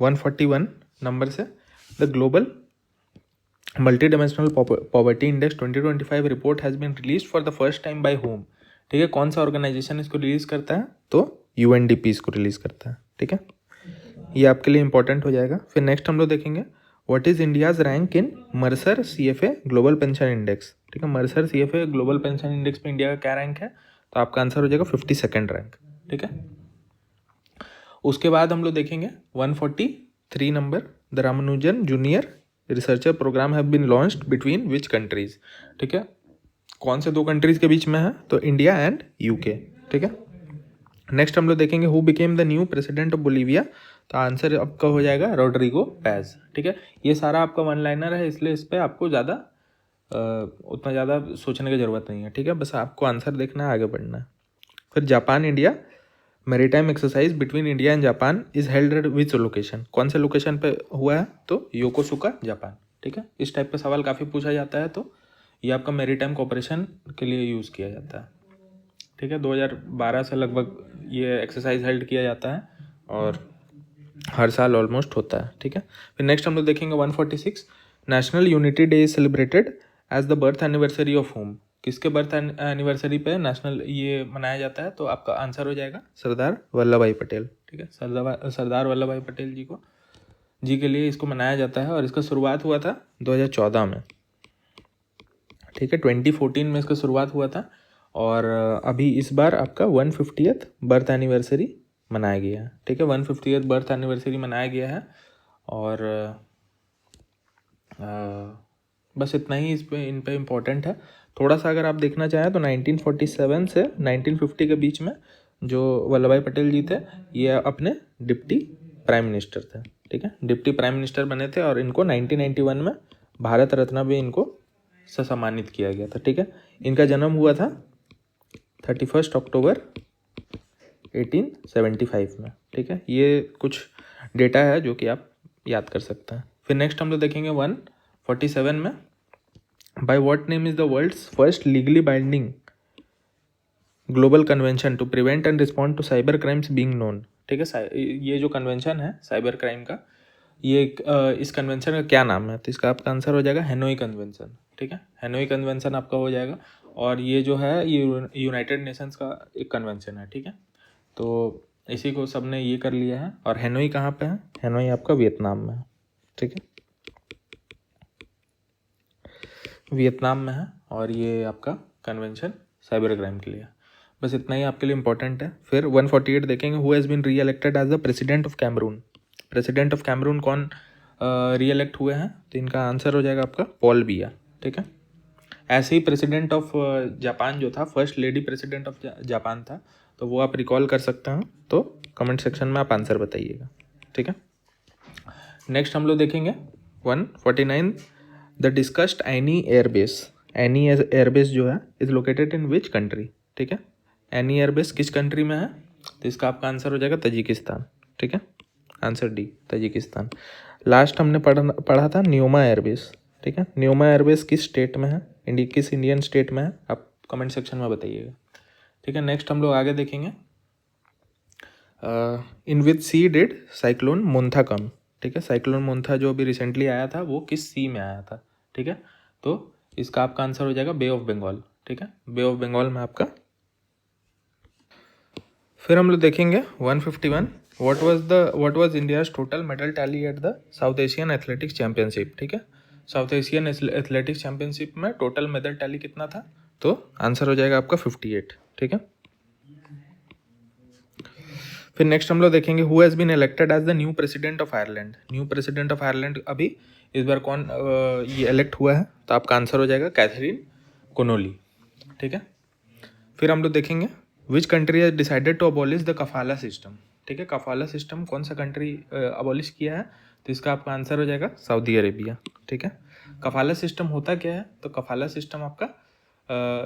141 नंबर से the global multi dimensional poverty index 2025 report has been release for the first time by whom, ठीक है। कौन सा ऑर्गेनाइजेशन इसको रिलीज करता है, तो UNDP इसको रिलीज करता है, ठीक है। ये आपके लिए इंपॉर्टेंट हो जाएगा। फिर नेक्स्ट हम लोग देखेंगे what is India's rank in Mercer CFA global pension index, ठीक है। Mercer CFA global pension index में इंडिया का क्या रैंक है, तो आपका आंसर हो जाएगा 52nd रैंक, ठीक है। उसके बाद हम लोग देखेंगे 143 number the Ramanujan junior researcher programme have been launched between which countries, ठीक है। कौन से दो कंट्रीज के बीच में है, तो इंडिया एंड UK, ठीक है। नेक्स्ट हम लोग देखेंगे who became the new president of Bolivia, तो आंसर आपका हो जाएगा रोड्रिगो पैज, ठीक है। ये सारा आपका वन लाइनर है, इसलिए इस पर आपको ज़्यादा उतना ज़्यादा सोचने की ज़रूरत नहीं है, ठीक है। बस आपको आंसर देखना है, आगे बढ़ना है। फिर Japan India maritime exercise between India and Japan is held at which location, कौन से लोकेशन पे हुआ है, तो योकोसुका जापान, ठीक है। इस टाइप का सवाल काफ़ी पूछा जाता है, तो ये आपका मैरीटाइम कोऑपरेशन के लिए यूज़ किया जाता है, ठीक है। 2012 से लगभग ये एक्सरसाइज हेल्ड किया जाता है और हर साल ऑलमोस्ट होता है, ठीक है। फिर नेक्स्ट हम लोग देखेंगे 146 national unity day is celebrated as the birth anniversary of whom, किसके बर्थ एनिवर्सरी पे नेशनल ये मनाया जाता है, तो आपका आंसर हो जाएगा सरदार वल्लभ भाई पटेल, ठीक है। सरदार वल्लभ भाई पटेल जी के लिए इसको मनाया जाता है, और इसका शुरुआत हुआ था 2014 में, ठीक है। 2014 में इसका शुरुआत हुआ था, और अभी इस बार आपका 150th बर्थ एनिवर्सरी मनाया गया है, ठीक है। 150th बर्थ एनिवर्सरी मनाया गया है, और बस इतना ही इन पे इम्पोर्टेंट है। थोड़ा सा अगर आप देखना चाहें तो 1947 से 1950 के बीच में जो वल्लभ भाई पटेल जी थे, ये अपने डिप्टी प्राइम मिनिस्टर थे, ठीक है। डिप्टी प्राइम मिनिस्टर बने थे, और इनको 1991 में भारत रत्न भी इनको से सम्मानित किया गया था, ठीक है। इनका जन्म हुआ था 31 अक्टूबर 1875 में, ठीक है। ये कुछ डेटा है जो कि आप याद कर सकते हैं। फिर नेक्स्ट हम लोग देखेंगे 147 में by what name is the world's first legally binding global convention to prevent and respond to cyber crimes being known, ठीक है। ये जो कन्वेंशन है साइबर क्राइम का, ये इस कन्वेंशन का क्या नाम है, तो इसका आपका आंसर हो जाएगा हैनोई कन्वेंशन, ठीक है। हैनोई कन्वेंशन आपका हो जाएगा, और ये जो है ये यूनाइटेड नेशंस का एक कन्वेंशन है, ठीक है। तो इसी को सब ने ये कर लिया है। और हैनोई कहाँ पे है, हैनोई आपका वियतनाम में है, ठीक है, वियतनाम में है, और ये आपका कन्वेंशन साइबर क्राइम के लिए। बस इतना ही आपके लिए इंपॉर्टेंट है। फिर 148 देखेंगे who has been reelected as the president of Cameroon, president of Cameroon कौन री इलेक्ट हुए हैं, तो इनका आंसर हो जाएगा आपका पॉल बिया, ठीक है। ऐसे ही प्रेसिडेंट ऑफ जापान जो था, first lady president of Japan था, तो वो आप रिकॉल कर सकते हैं, तो कमेंट सेक्शन में आप आंसर बताइएगा, ठीक है। नेक्स्ट हम लोग देखेंगे 149 the discussed any airbase. Any airbase जो है is located in which country, ठीक है। एनी एयरबेस किस कंट्री में है, तो इसका आपका आंसर हो जाएगा तजिकिस्तान, ठीक है। Answer D Tajikistan. लास्ट हमने पढ़ा था न्यूमा एयरबेस, ठीक है। न्यूमा एयरबेस किस स्टेट में है, किस इंडियन स्टेट में है, आप कमेंट सेक्शन में बताइएगा, ठीक है। नेक्स्ट हम लोग आगे देखेंगे in which C did cyclone Montha कम, ठीक है। साइक्लोन मोन्था जो अभी रिसेंटली आया था वो किस सी में आया था, ठीक है। तो इसका आपका आंसर हो जाएगा बे ऑफ बंगाल, ठीक है। बे ऑफ बंगाल में आपका। फिर हम लोग देखेंगे 151 what was India's total medal tally at the south Asian athletics championship, ठीक है। साउथ एशियन एथलेटिक्स चैंपियनशिप में टोटल मेडल टैली कितना था, तो आंसर हो जाएगा आपका 58, ठीक है। फिर नेक्स्ट हम लोग देखेंगे who has been elected as the new president of Ireland. New president of Ireland अभी इस बार कौन ये इलेक्ट हुआ है, तो आपका आंसर हो जाएगा कैथरीन कोनोली, ठीक है। फिर हम लोग देखेंगे which country has decided to abolish the कफाला सिस्टम, ठीक है। कफाला सिस्टम कौन सा कंट्री अबॉलिश किया है, तो इसका आपका आंसर हो जाएगा सऊदी अरेबिया, ठीक है। कफाला सिस्टम होता क्या है, तो कफाला सिस्टम आपका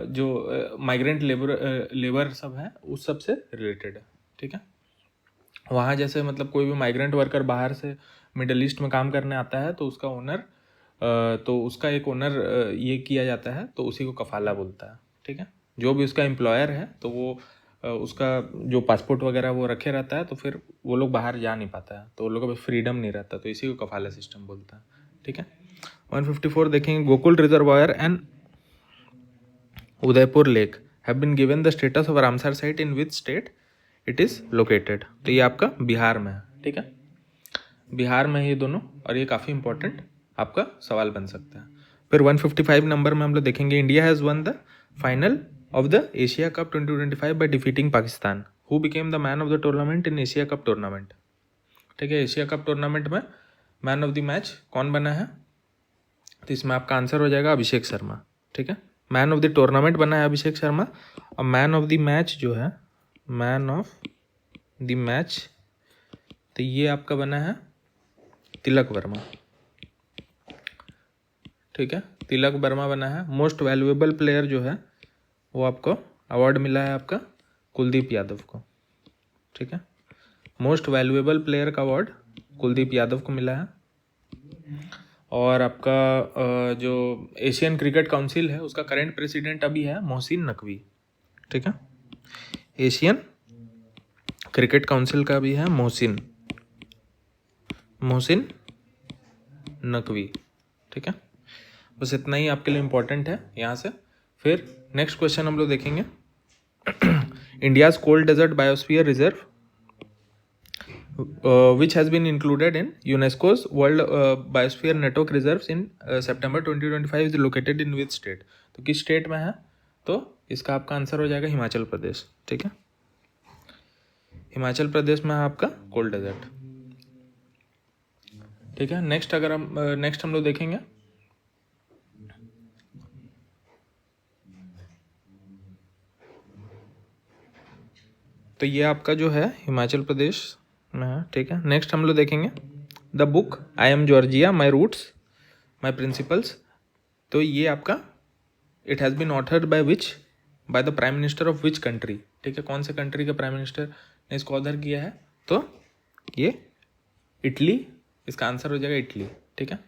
जो माइग्रेंट लेबर सब है उस सब से रिलेटेड है, ठीक है। वहाँ जैसे मतलब कोई भी माइग्रेंट वर्कर बाहर से मिडल ईस्ट में काम करने आता है, तो उसका ओनर तो उसका एक ओनर ये किया जाता है, तो उसी को कफाला बोलता है, ठीक है। जो भी उसका एम्प्लॉयर है तो वो उसका जो पासपोर्ट वगैरह वो रखे रहता है, तो फिर वो लोग बाहर जा नहीं पाता है, तो वो लोगों को फ्रीडम नहीं रहता, तो इसी को कफाला सिस्टम बोलता है, ठीक है। 154 देखेंगे Gokul reservoir and Udaipur lake have been given the status of Ramsar site in which state it is located, तो ये आपका बिहार में है, ठीक है। बिहार में ये दोनों, और ये काफ़ी इंपॉर्टेंट आपका सवाल बन सकता है। फिर 155 नंबर में हम लोग देखेंगे India has one the final of the Asia cup 2025 by defeating Pakistan, who became the man of the tournament in Asia cup tournament, ठीक है। एशिया कप टूर्नामेंट में मैन ऑफ द मैच कौन बना है, तो इसमें आपका आंसर हो जाएगा अभिषेक शर्मा, ठीक है। मैन ऑफ द टूर्नामेंट बना है अभिषेक शर्मा, और मैन ऑफ द मैच जो है, मैन ऑफ द मैच, तो ये आपका बना है तिलक वर्मा, ठीक है। तिलक वर्मा बना है। मोस्ट वैल्यूएबल प्लेयर जो है वो आपको अवार्ड मिला है आपका कुलदीप यादव को, ठीक है। मोस्ट वैल्यूएबल प्लेयर का अवार्ड कुलदीप यादव को मिला है। और आपका जो एशियन क्रिकेट काउंसिल है उसका करंट प्रेसिडेंट अभी है मोहसिन नकवी, ठीक है। एशियन क्रिकेट काउंसिल का भी है मोहसिन नकवी, ठीक है। बस इतना ही आपके लिए इम्पोर्टेंट है यहाँ से। फिर नेक्स्ट क्वेश्चन हम लोग देखेंगे India's cold desert biosphere reserve which has been included in UNESCO's World Biosphere Network Reserves in September 2025 is located in which state, तो किस स्टेट में है, तो इसका आपका आंसर हो जाएगा हिमाचल प्रदेश, ठीक है। हिमाचल प्रदेश में है आपका कोल्ड डेजर्ट, ठीक है। नेक्स्ट हम लोग देखेंगे तो ये आपका जो है हिमाचल प्रदेश में है, ठीक है। नेक्स्ट हम लोग देखेंगे the book I am Georgia my roots my principles, तो ये आपका it has been authored by the prime minister of which country, ठीक है। कौन से कंट्री के प्राइम मिनिस्टर ने इसको ऑथर किया है, तो ये इटली, इसका आंसर हो जाएगा इटली, ठीक है।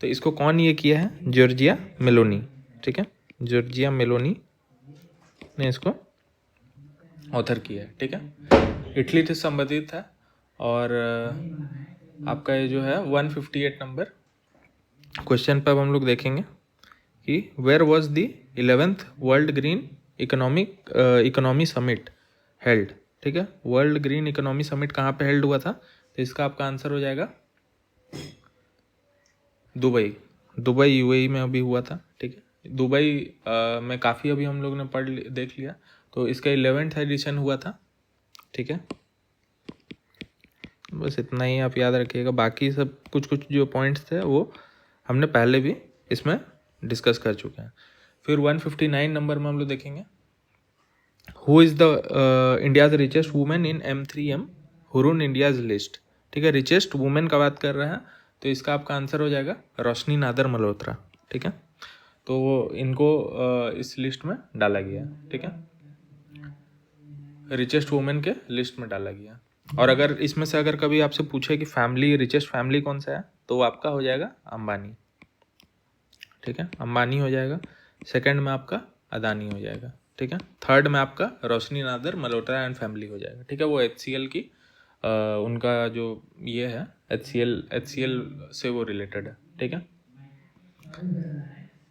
तो इसको कौन ये किया है, जॉर्जिया मेलोनी, ठीक है। जॉर्जिया मेलोनी ने इसको ऑथर किया है, ठीक है। इटली से संबंधित है। और आपका ये जो है 158 नंबर क्वेश्चन पर हम लोग देखेंगे कि where was the 11th world green economy summit held, ठीक है। वर्ल्ड ग्रीन इकोनॉमी समिट कहाँ पे हेल्ड हुआ था, तो इसका आपका आंसर हो जाएगा दुबई यूएई में अभी हुआ था, ठीक है। दुबई में काफ़ी अभी हम लोग ने देख लिया, तो इसका 11th एडिशन हुआ था, ठीक है। बस इतना ही आप याद रखिएगा, बाकी सब कुछ जो पॉइंट्स थे वो हमने पहले भी इसमें डिस्कस कर चुके हैं। फिर 159 नंबर में हम लोग देखेंगे who is the India's richest women in M3M Hurun India's list. ठीक है, रिचेस्ट वुमेन का बात कर रहे हैं तो इसका आपका आंसर हो जाएगा रोशनी नादर मल्होत्रा। ठीक है, तो इनको इस लिस्ट में डाला गया। ठीक है, रिचेस्ट वुमेन के लिस्ट में डाला गया। और अगर इसमें से अगर कभी आपसे पूछे कि फैमिली रिचेस्ट फैमिली कौन सा है तो वो आपका हो जाएगा अंबानी। ठीक है, अंबानी हो जाएगा। सेकंड में आपका अदानी हो जाएगा। ठीक है, थर्ड में आपका रोशनी नादर मल्होत्रा एंड फैमिली हो जाएगा। ठीक है, वो HCL की उनका जो ये है HCL से वो रिलेटेड है। ठीक है,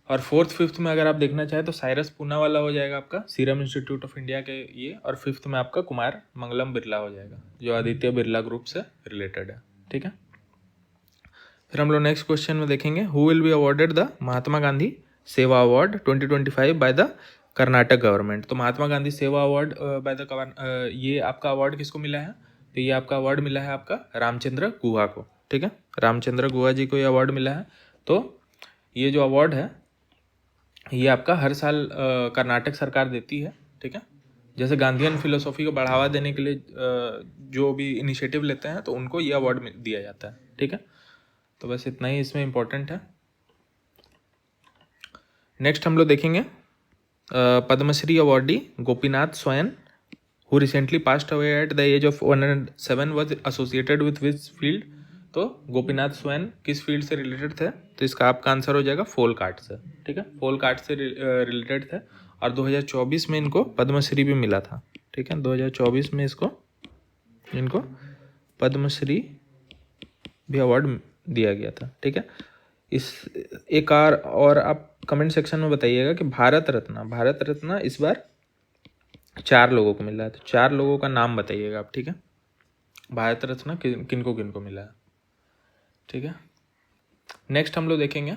और फोर्थ फिफ्थ में अगर आप देखना चाहें तो साइरस पूनावाला हो जाएगा आपका सीरम इंस्टीट्यूट ऑफ इंडिया के ये, और फिफ्थ में आपका कुमार मंगलम बिरला हो जाएगा जो आदित्य बिरला ग्रुप से रिलेटेड है। ठीक है, फिर हम लोग नेक्स्ट क्वेश्चन में देखेंगे who will be awarded the Mahatma Gandhi Seva award 2025 by the Karnataka government. तो Mahatma Gandhi Seva award by the ये आपका अवार्ड किसको मिला है? तो ये आपका अवार्ड मिला है आपका रामचंद्र गुहा को। ठीक है, रामचंद्र गुहा जी को ये अवार्ड मिला है। तो ये जो अवार्ड है ये आपका हर साल कर्नाटक सरकार देती है। ठीक है, जैसे गांधीयन फिलोसॉफी को बढ़ावा देने के लिए जो भी इनिशिएटिव लेते हैं तो उनको ये अवार्ड दिया जाता है। ठीक है, तो बस इतना ही इसमें इम्पोर्टेंट है। नेक्स्ट हम लोग देखेंगे Padmashri awardee Gopinath Swain who recently passed away at the age of 107 was associated with which field. तो गोपीनाथ स्वयं किस फील्ड से रिलेटेड थे? तो इसका आपका आंसर हो जाएगा फोल्क आर्ट से। ठीक है, फोल्क आर्ट से रिलेटेड थे और 2024 में इनको पद्मश्री भी मिला था। ठीक है, 2024 में इनको पद्मश्री भी अवार्ड दिया गया था। ठीक है, इस एक और आप कमेंट सेक्शन में बताइएगा कि भारत रत्न इस बार 4 लोगों को मिला है, तो 4 लोगों का नाम बताइएगा आप। ठीक है, भारत रत्न किनको किनको मिला है। ठीक है, नेक्स्ट हम लोग देखेंगे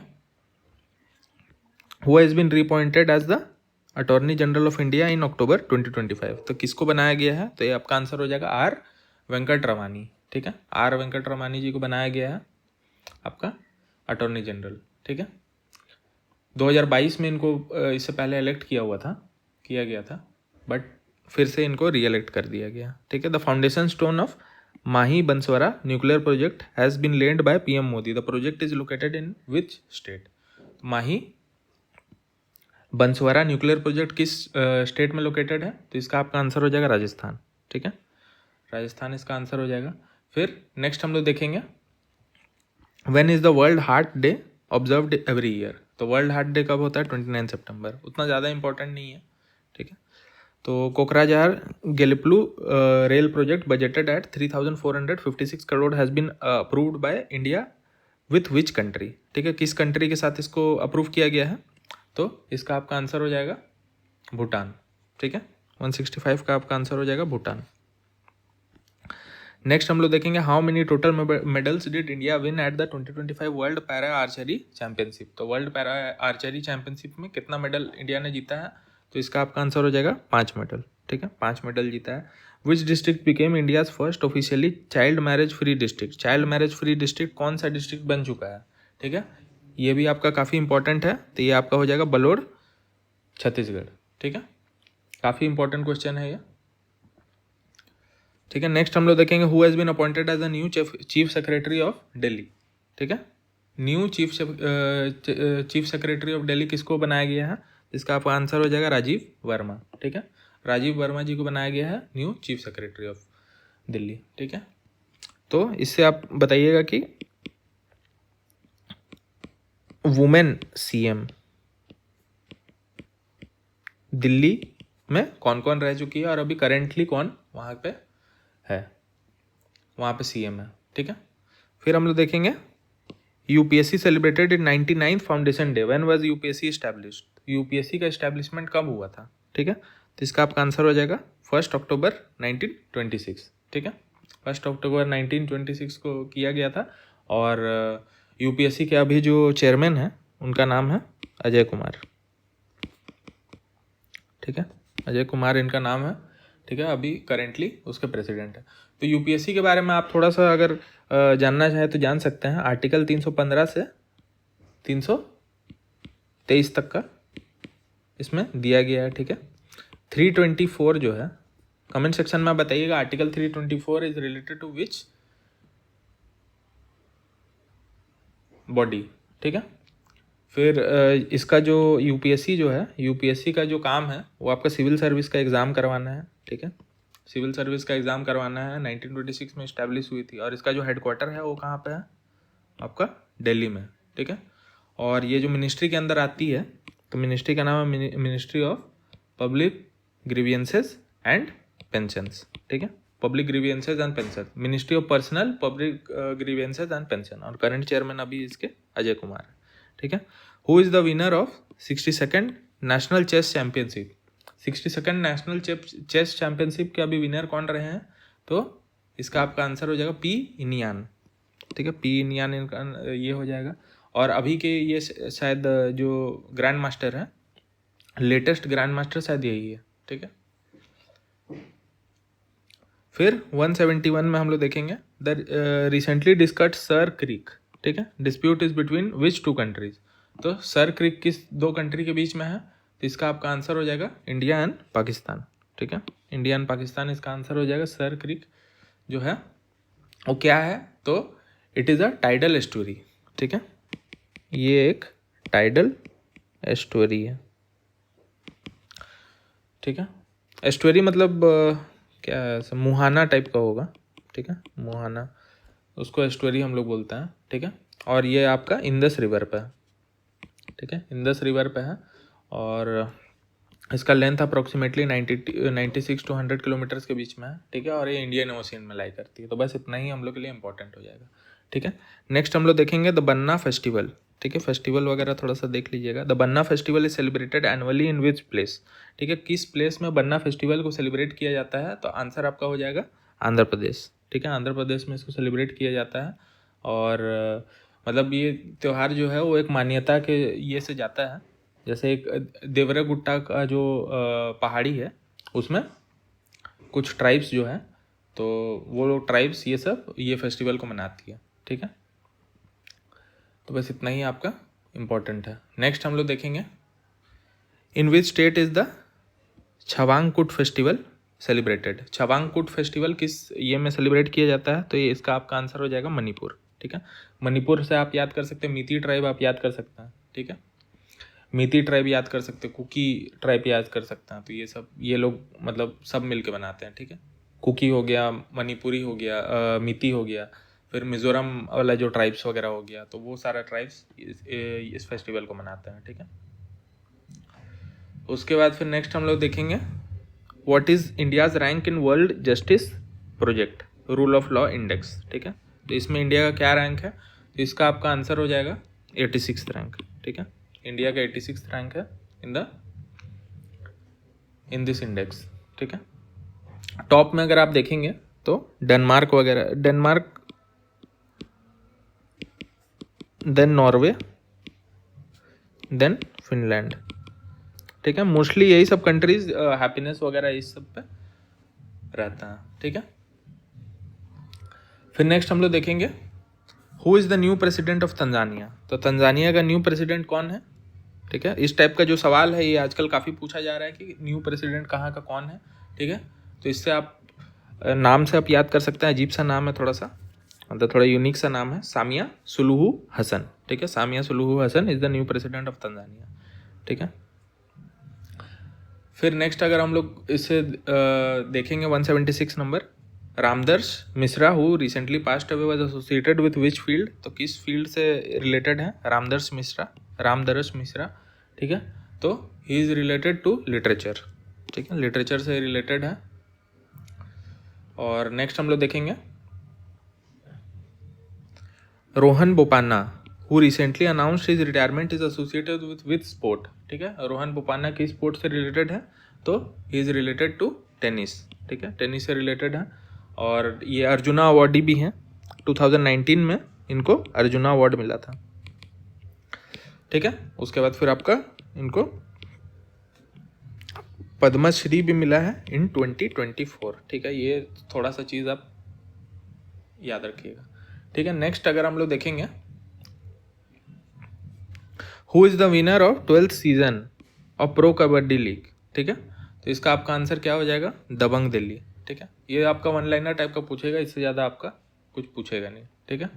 who has been reappointed as the attorney general of India in October 2025। तो किसको बनाया गया है? तो ये आपका आंसर हो जाएगा R वेंकट रमानी। ठीक है, R वेंकट रमानी जी को बनाया गया है आपका अटॉर्नी जनरल। ठीक है, 2022 में इनको इससे पहले इलेक्ट किया गया था बट फिर से इनको री इलेक्ट कर दिया गया। ठीक है, the foundation stone of Mahi Banswara nuclear project has been laid by PM Modi. The project is located in which state? Mahi Banswara nuclear project किस स्टेट में लोकेटेड है? तो इसका आपका आंसर हो जाएगा राजस्थान। ठीक है, राजस्थान इसका आंसर हो जाएगा। फिर नेक्स्ट हम लोग देखेंगे when is the world heart day observed every year. तो वर्ल्ड हार्ट डे कब होता है? 29 सितंबर। उतना ज़्यादा इंपॉर्टेंट नहीं है। ठीक है, तो Kokrajhar Gelephu rail project budgeted at 3,456 crore has been approved by India with which country. ठीक है, किस कंट्री के साथ इसको अप्रूव किया गया है? तो इसका आपका आंसर हो जाएगा भूटान। ठीक है, 165 का आपका आंसर हो जाएगा भूटान। नेक्स्ट हम लोग देखेंगे how many total medals did India win at the 2025 world para archery championship. तो वर्ल्ड पैरा आर्चरी चैंपियनशिप में कितना मेडल इंडिया ने जीता है? तो इसका आपका आंसर हो जाएगा 5 मेडल। ठीक है, 5 मेडल जीता है। Which district became India's first officially child marriage free district. Child marriage free district कौन सा डिस्ट्रिक्ट बन चुका है? ठीक है, ये भी आपका काफ़ी इंपॉर्टेंट है। तो ये आपका हो जाएगा बलोड़ छत्तीसगढ़। ठीक है, काफ़ी इंपॉर्टेंट क्वेश्चन है ये। ठीक है, नेक्स्ट हम लोग देखेंगे who has been appointed as the new chief secretary of Delhi. ठीक है, new chief secretary of Delhi किसको बनाया गया है? इसका आपका आंसर हो जाएगा राजीव वर्मा। ठीक है, राजीव वर्मा जी को बनाया गया है new chief secretary of Delhi. ठीक है, तो इससे आप बताइएगा कि वुमेन CM दिल्ली में कौन कौन रह चुकी है और अभी करेंटली कौन वहाँ पे है, वहाँ पे CM है। ठीक है, फिर हम लोग देखेंगे UPSC celebrated in 99th foundation day. When was UPSC established? UPSC का एस्टैब्लिशमेंट कब हुआ था? ठीक है, तो इसका आपका आंसर हो जाएगा 1 अक्टूबर 1926। ठीक है, 1 अक्टूबर 1926 को किया गया था। और UPSC के अभी जो चेयरमैन हैं उनका नाम है अजय कुमार। ठीक है, अजय कुमार इनका नाम है। ठीक है, अभी करेंटली उसके प्रेसिडेंट है। तो UPSC के बारे में आप थोड़ा सा अगर जानना चाहें तो जान सकते हैं। आर्टिकल 315 से 323 तक का इसमें दिया गया है, ठीक है। 324 जो है, कमेंट सेक्शन में बताइएगा article 324 is related to which body, ठीक है। फिर इसका जो यूपीएससी जो है, यूपीएससी का जो काम है वो आपका सिविल सर्विस का एग्ज़ाम करवाना है, ठीक है। सिविल सर्विस का एग्ज़ाम करवाना है, 1926 में इस्टेब्लिश हुई थी, और इसका जो हेडक्वार्टर है वो कहाँ पे है, आपका दिल्ली में, ठीक है। और ये जो मिनिस्ट्री के अंदर आती है, तो मिनिस्ट्री का नाम है ministry of public grievances and pensions, ठीक है। Public grievances and pension, ministry of personnel public grievances and pension, और करंट चेयरमैन अभी इसके अजय कुमार है, ठीक है। Who is the winner of 62nd national chess championship, 62nd national chess championship के अभी विनर कौन रहे हैं, तो इसका आपका आंसर हो जाएगा पी इनियान, ठीक है। पी इनियान इनका ये हो जाएगा। और अभी के ये शायद जो ग्रैंड मास्टर है, लेटेस्ट ग्रैंड मास्टर शायद यही है, ठीक है। फिर 171 में हम लोग देखेंगे the recently discussed Sir Creek, ठीक है, dispute is between which two countries. तो सर क्रीक किस दो कंट्री के बीच में है, तो इसका आपका आंसर हो जाएगा इंडिया एंड पाकिस्तान, ठीक है। इंडिया एंड पाकिस्तान इसका आंसर हो जाएगा। सर क्रीक जो है वो क्या है, तो it is a tidal estuary, ठीक है। ये एक टाइडल एस्टुअरी है, ठीक है। एस्टुअरी मतलब क्या है, मुहाना टाइप का होगा, ठीक है, मुहाना, उसको एस्टुअरी हम लोग बोलते हैं, ठीक है। और ये आपका इंदस रिवर पे है, ठीक है, इंदस रिवर पे है, और इसका लेंथ अप्रोक्सीमेटली 96 to 100 किलोमीटर्स के बीच में है, ठीक है। और ये इंडियन ओशियन में लाई करती है। तो बस इतना ही हम लोग के लिए इंपॉर्टेंट हो जाएगा, ठीक है। नेक्स्ट हम लोग देखेंगे द बन्ना फेस्टिवल, ठीक है। फेस्टिवल वगैरह थोड़ा सा देख लीजिएगा। The Banna festival is celebrated annually in which place, ठीक है। किस प्लेस में बन्ना फेस्टिवल को सेलिब्रेट किया जाता है, तो आंसर आपका हो जाएगा आंध्र प्रदेश, ठीक है। आंध्र प्रदेश में इसको सेलिब्रेट किया जाता है। और मतलब ये त्यौहार जो है वो एक मान्यता के ये से जाता है, जैसे एक देवरागुट्टा का जो पहाड़ी है उसमें कुछ ट्राइब्स जो है, तो वो लोग ट्राइब्स ये सब ये फेस्टिवल को मनाती है, ठीक है। तो बस इतना ही आपका इम्पोर्टेंट है। नेक्स्ट हम लोग देखेंगे in which state is the Chavang Kut festival celebrated. Chavang Kut festival किस ये में सेलिब्रेट किया जाता है, तो ये इसका आपका आंसर हो जाएगा मणिपुर, ठीक है। मणिपुर से आप याद कर सकते हैं, मीती ट्राइब आप याद कर सकते हैं, ठीक है। मीती ट्राइब याद कर सकते हैं, कुकी ट्राइब याद कर सकते हैं। तो ये सब ये लोग मतलब सब मिलके बनाते हैं, ठीक है। कुकी हो गया, मणिपुरी हो गया, मीती हो गया, फिर मिज़ोरम वाला जो ट्राइब्स वगैरह हो गया, तो वो सारा ट्राइब्स इस फेस्टिवल को मनाते हैं, ठीक है। उसके बाद फिर नेक्स्ट हम लोग देखेंगे what is India's rank in world justice project rule of law index, ठीक है। तो इसमें इंडिया का क्या रैंक है, तो इसका आपका आंसर हो जाएगा 86 रैंक, ठीक है। इंडिया का 86 रैंक है इन दिस इंडेक्स, ठीक है। टॉप में अगर आप देखेंगे तो डेनमार्क वगैरह, Denmark, then Norway, then Finland, ठीक है। मोस्टली यही सब कंट्रीज हैप्पीनेस वगैरह इस सब पे रहता है, ठीक है। फिर नेक्स्ट हम लोग देखेंगे who is the new president of Tanzania. तो तंजानिया का न्यू प्रेसिडेंट कौन है, ठीक है। इस टाइप का जो सवाल है ये आजकल काफ़ी पूछा जा रहा है कि न्यू प्रेसिडेंट कहाँ का कौन है, ठीक है। तो इससे आप नाम से आप याद कर सकते हैं, अजीब सा नाम है थोड़ा सा, मतलब थोड़ा यूनिक सा नाम है, सामिया सुलूहू हसन, ठीक है। Samia Suluhu Hassan is the new president of Tanzania, ठीक है। फिर नेक्स्ट अगर हम लोग इसे देखेंगे 176 नंबर, Ramdarash Mishra who recently passed away was associated with which field. तो किस फील्ड से रिलेटेड है रामदर्श मिश्रा, ठीक है। तो he is related to literature, ठीक है, लिटरेचर से रिलेटेड है। और नेक्स्ट हम लोग देखेंगे Rohan Bopanna who recently announced his retirement is associated with sport, ठीक है। रोहन बोपान्ना किस स्पोर्ट से रिलेटेड है, तो he is related to tennis, ठीक है, टेनिस से रिलेटेड है। और ये अर्जुना अवार्डी भी हैं, 2019 में इनको अर्जुना अवार्ड मिला था, ठीक है। उसके बाद फिर आपका इनको पद्मश्री भी मिला है इन 2024, ठीक है। ये थोड़ा सा चीज़ आप याद रखिएगा, ठीक है। नेक्स्ट अगर हम लोग देखेंगे who is the winner of 12th season और प्रो कबड्डी लीग, ठीक है। तो इसका आपका आंसर क्या हो जाएगा, दबंग दिल्ली, ठीक है। ये आपका वन लाइनर टाइप का पूछेगा, इससे ज़्यादा आपका कुछ पूछेगा नहीं, ठीक है।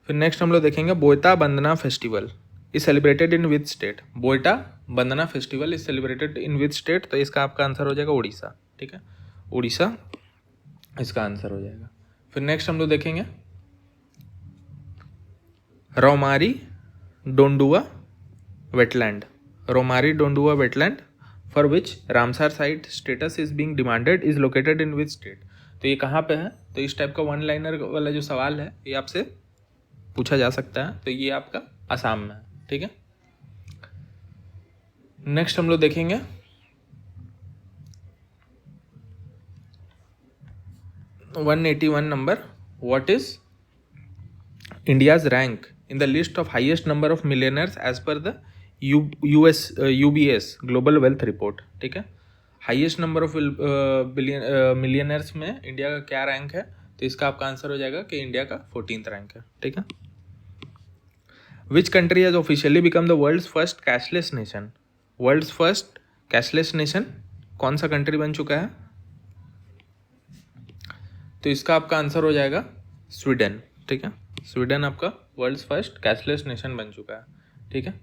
फिर नेक्स्ट हम लोग देखेंगे Boita Bandana festival is celebrated in which state. Boita Bandana festival is celebrated in which state, तो इसका आपका आंसर हो जाएगा उड़ीसा, ठीक है। उड़ीसा इसका आंसर हो जाएगा। फिर नेक्स्ट हम लोग देखेंगे Romari Donduwa wetland. Romari Donduwa wetland for which Ramsar site status is being demanded is located in which state. तो ये कहाँ पे है, तो इस टाइप का वन लाइनर वाला जो सवाल है ये आपसे पूछा जा सकता है। तो ये आपका असम में है, ठीक है। नेक्स्ट हम लोग देखेंगे 181 number, what is India's rank in the list of highest number of millionaires as per the UBS global wealth report, ठीक है। हाईएस्ट नंबर ऑफ मिलियनर्स में इंडिया का क्या रैंक है, तो इसका आपका आंसर हो जाएगा कि इंडिया का 14th रैंक है, ठीक है। Which country has officially become the world's first cashless nation. World's first cashless nation कौन सा कंट्री बन चुका है, तो इसका आपका आंसर हो जाएगा स्वीडन, ठीक है। स्वीडन आपका वर्ल्ड्स फर्स्ट कैशलेस नेशन बन चुका है, ठीक है।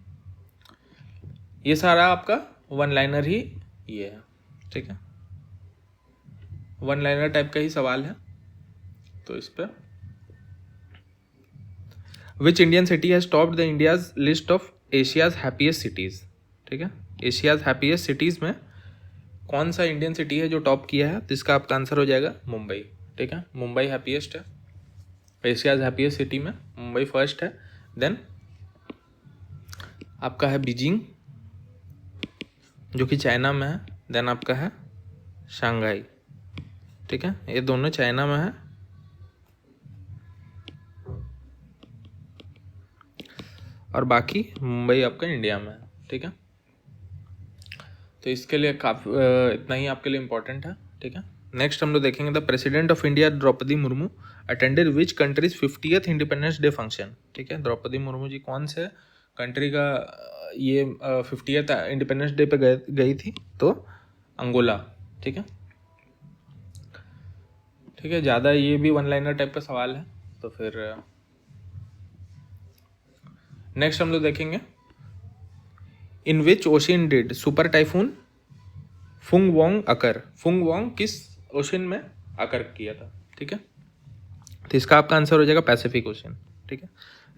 ये सारा आपका वन लाइनर ही ये है, ठीक है। वन लाइनर टाइप का ही सवाल है। तो इस पर which Indian city has topped the India's list of Asia's happiest cities, ठीक है। एशियाज हैप्पीएस्ट सिटीज़ में कौन सा इंडियन सिटी है जो टॉप किया है, तो इसका आपका आंसर हो जाएगा मुंबई, ठीक है। मुंबई हैप्पीएस्ट है, एशियाज हैप्पीएस्ट सिटी में मुंबई फर्स्ट है। देन आपका है बीजिंग जो कि चाइना में है। देन आपका है शंघाई, ठीक है। ये दोनों चाइना में है। और बाकी मुंबई आपका इंडिया में है, ठीक है। तो इसके लिए काफ़ी इतना ही आपके लिए इम्पोर्टेंट है, ठीक है। नेक्स्ट हम लोग देखेंगे the president of India Draupadi Murmu attended which countries 50th independence day function, ठीक है। द्रौपदी मुर्मू जी कौन से कंट्री का ये 50th इंडिपेंडेंस डे पे गई थी, तो अंगोला, ठीक है। ठीक है, ज़्यादा ये भी वन लाइनर टाइप का सवाल है। तो फिर नेक्स्ट हम लोग देखेंगे in which ocean did super typhoon Fung Wong occur. Fung Wong किस ओशियन में अकर किया था, ठीक है। तो इसका आपका आंसर हो जाएगा पैसिफिक ओशियन, ठीक है।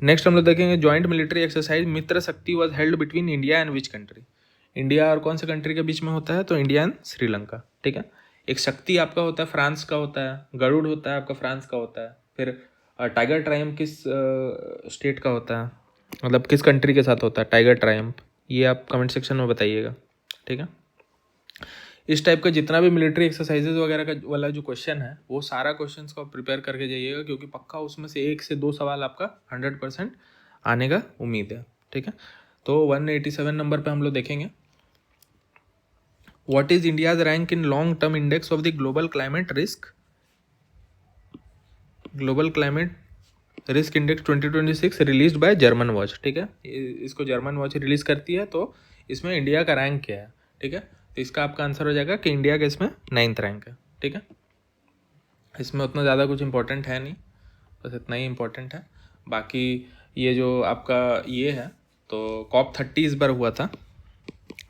नेक्स्ट हम लोग देखेंगे जॉइंट मिलिट्री एक्सरसाइज मित्र शक्ति was held between India and which country. India और कौन से कंट्री के बीच में होता है, तो इंडिया एंड श्रीलंका, ठीक है। एक शक्ति आपका होता है फ्रांस का होता है, गरुड़ होता है आपका फ्रांस का होता है। फिर टाइगर ट्रायम्फ किस स्टेट का होता है, मतलब किस कंट्री के साथ होता है टाइगर ट्रायम्फ, ये आप कमेंट सेक्शन में बताइएगा, ठीक है। इस टाइप का जितना भी मिलिट्री एक्सरसाइजेज वगैरह का वाला जो क्वेश्चन है वो सारा क्वेश्चंस को प्रिपेयर करके जाइएगा, क्योंकि पक्का उसमें से 1 से 2 सवाल आपका 100% आने का उम्मीद है, ठीक है। तो 187 नंबर पे हम लोग देखेंगे what is India's rank in long term index of the global climate risk. Global climate risk index 2026 release by German watch, ठीक है। इसको जर्मन वॉच रिलीज करती है, तो इसमें इंडिया का रैंक क्या है, ठीक है। तो इसका आपका आंसर हो जाएगा कि इंडिया का इसमें 9th रैंक है, ठीक है। इसमें उतना ज़्यादा कुछ इंपॉर्टेंट है नहीं, बस इतना ही इम्पोर्टेंट है। बाकी ये जो आपका ये है, तो COP30 इस बार हुआ था,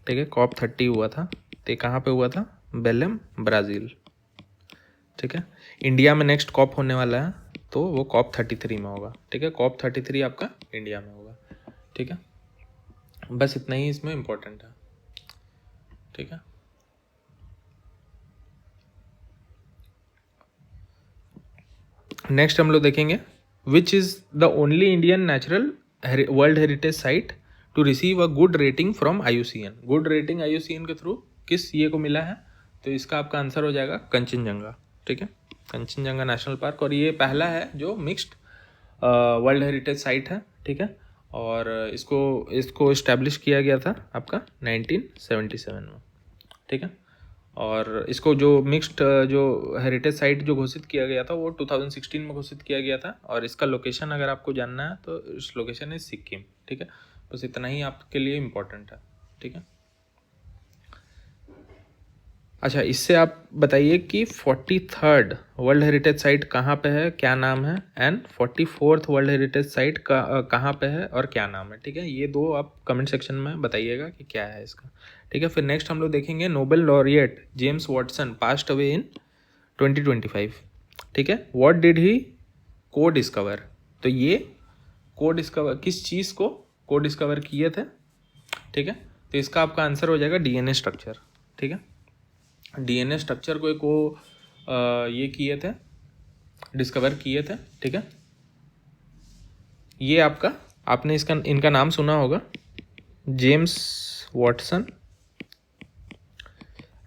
ठीक है। COP30 हुआ था, तो कहाँ पे हुआ था, बेलेम ब्राज़ील, ठीक है। इंडिया में नेक्स्ट COP होने वाला है, तो वो COP33 में होगा, ठीक है। COP33 आपका इंडिया में होगा, ठीक है। बस इतना ही इसमें इम्पोर्टेंट है, ठीक है। नेक्स्ट हम लोग देखेंगे which is the only Indian natural world heritage site to receive a good rating from IUCN। Good rating IUCN के थ्रू किस ये को मिला है, तो इसका आपका आंसर हो जाएगा कंचनजंगा, ठीक है। कंचनजंगा नेशनल पार्क, और ये पहला है जो मिक्स्ड वर्ल्ड हेरिटेज साइट है, ठीक है। और इसको इस्टेब्लिश किया गया था आपका 1977 में, ठीक है। और इसको जो मिक्स्ड जो हेरिटेज साइट जो घोषित किया गया था वो 2016 में घोषित किया गया था। और इसका लोकेशन अगर आपको जानना है तो इस लोकेशन है सिक्किम, ठीक है। बस इतना ही आपके लिए इम्पोर्टेंट है, ठीक है। अच्छा, इससे आप बताइए कि 43rd वर्ल्ड हेरिटेज साइट कहाँ पे है, क्या नाम है, and 44th world heritage site कहाँ पे है और क्या नाम है। ठीक है, ये दो आप कमेंट सेक्शन में बताइएगा कि क्या है इसका। ठीक है, फिर नेक्स्ट हम लोग देखेंगे Nobel laureate James Watson passed away in 2025। ठीक है, व्हाट डिड ही को डिस्कवर। तो ये को डिस्कवर किस चीज़ को को डिस्कवर किए थे। ठीक है, तो इसका आपका आंसर हो जाएगा डीएनए स्ट्रक्चर। ठीक है, डीएनए स्ट्रक्चर को ये किए थे, डिस्कवर किए थे। ठीक है, ये आपका आपने इनका नाम सुना होगा, James Watson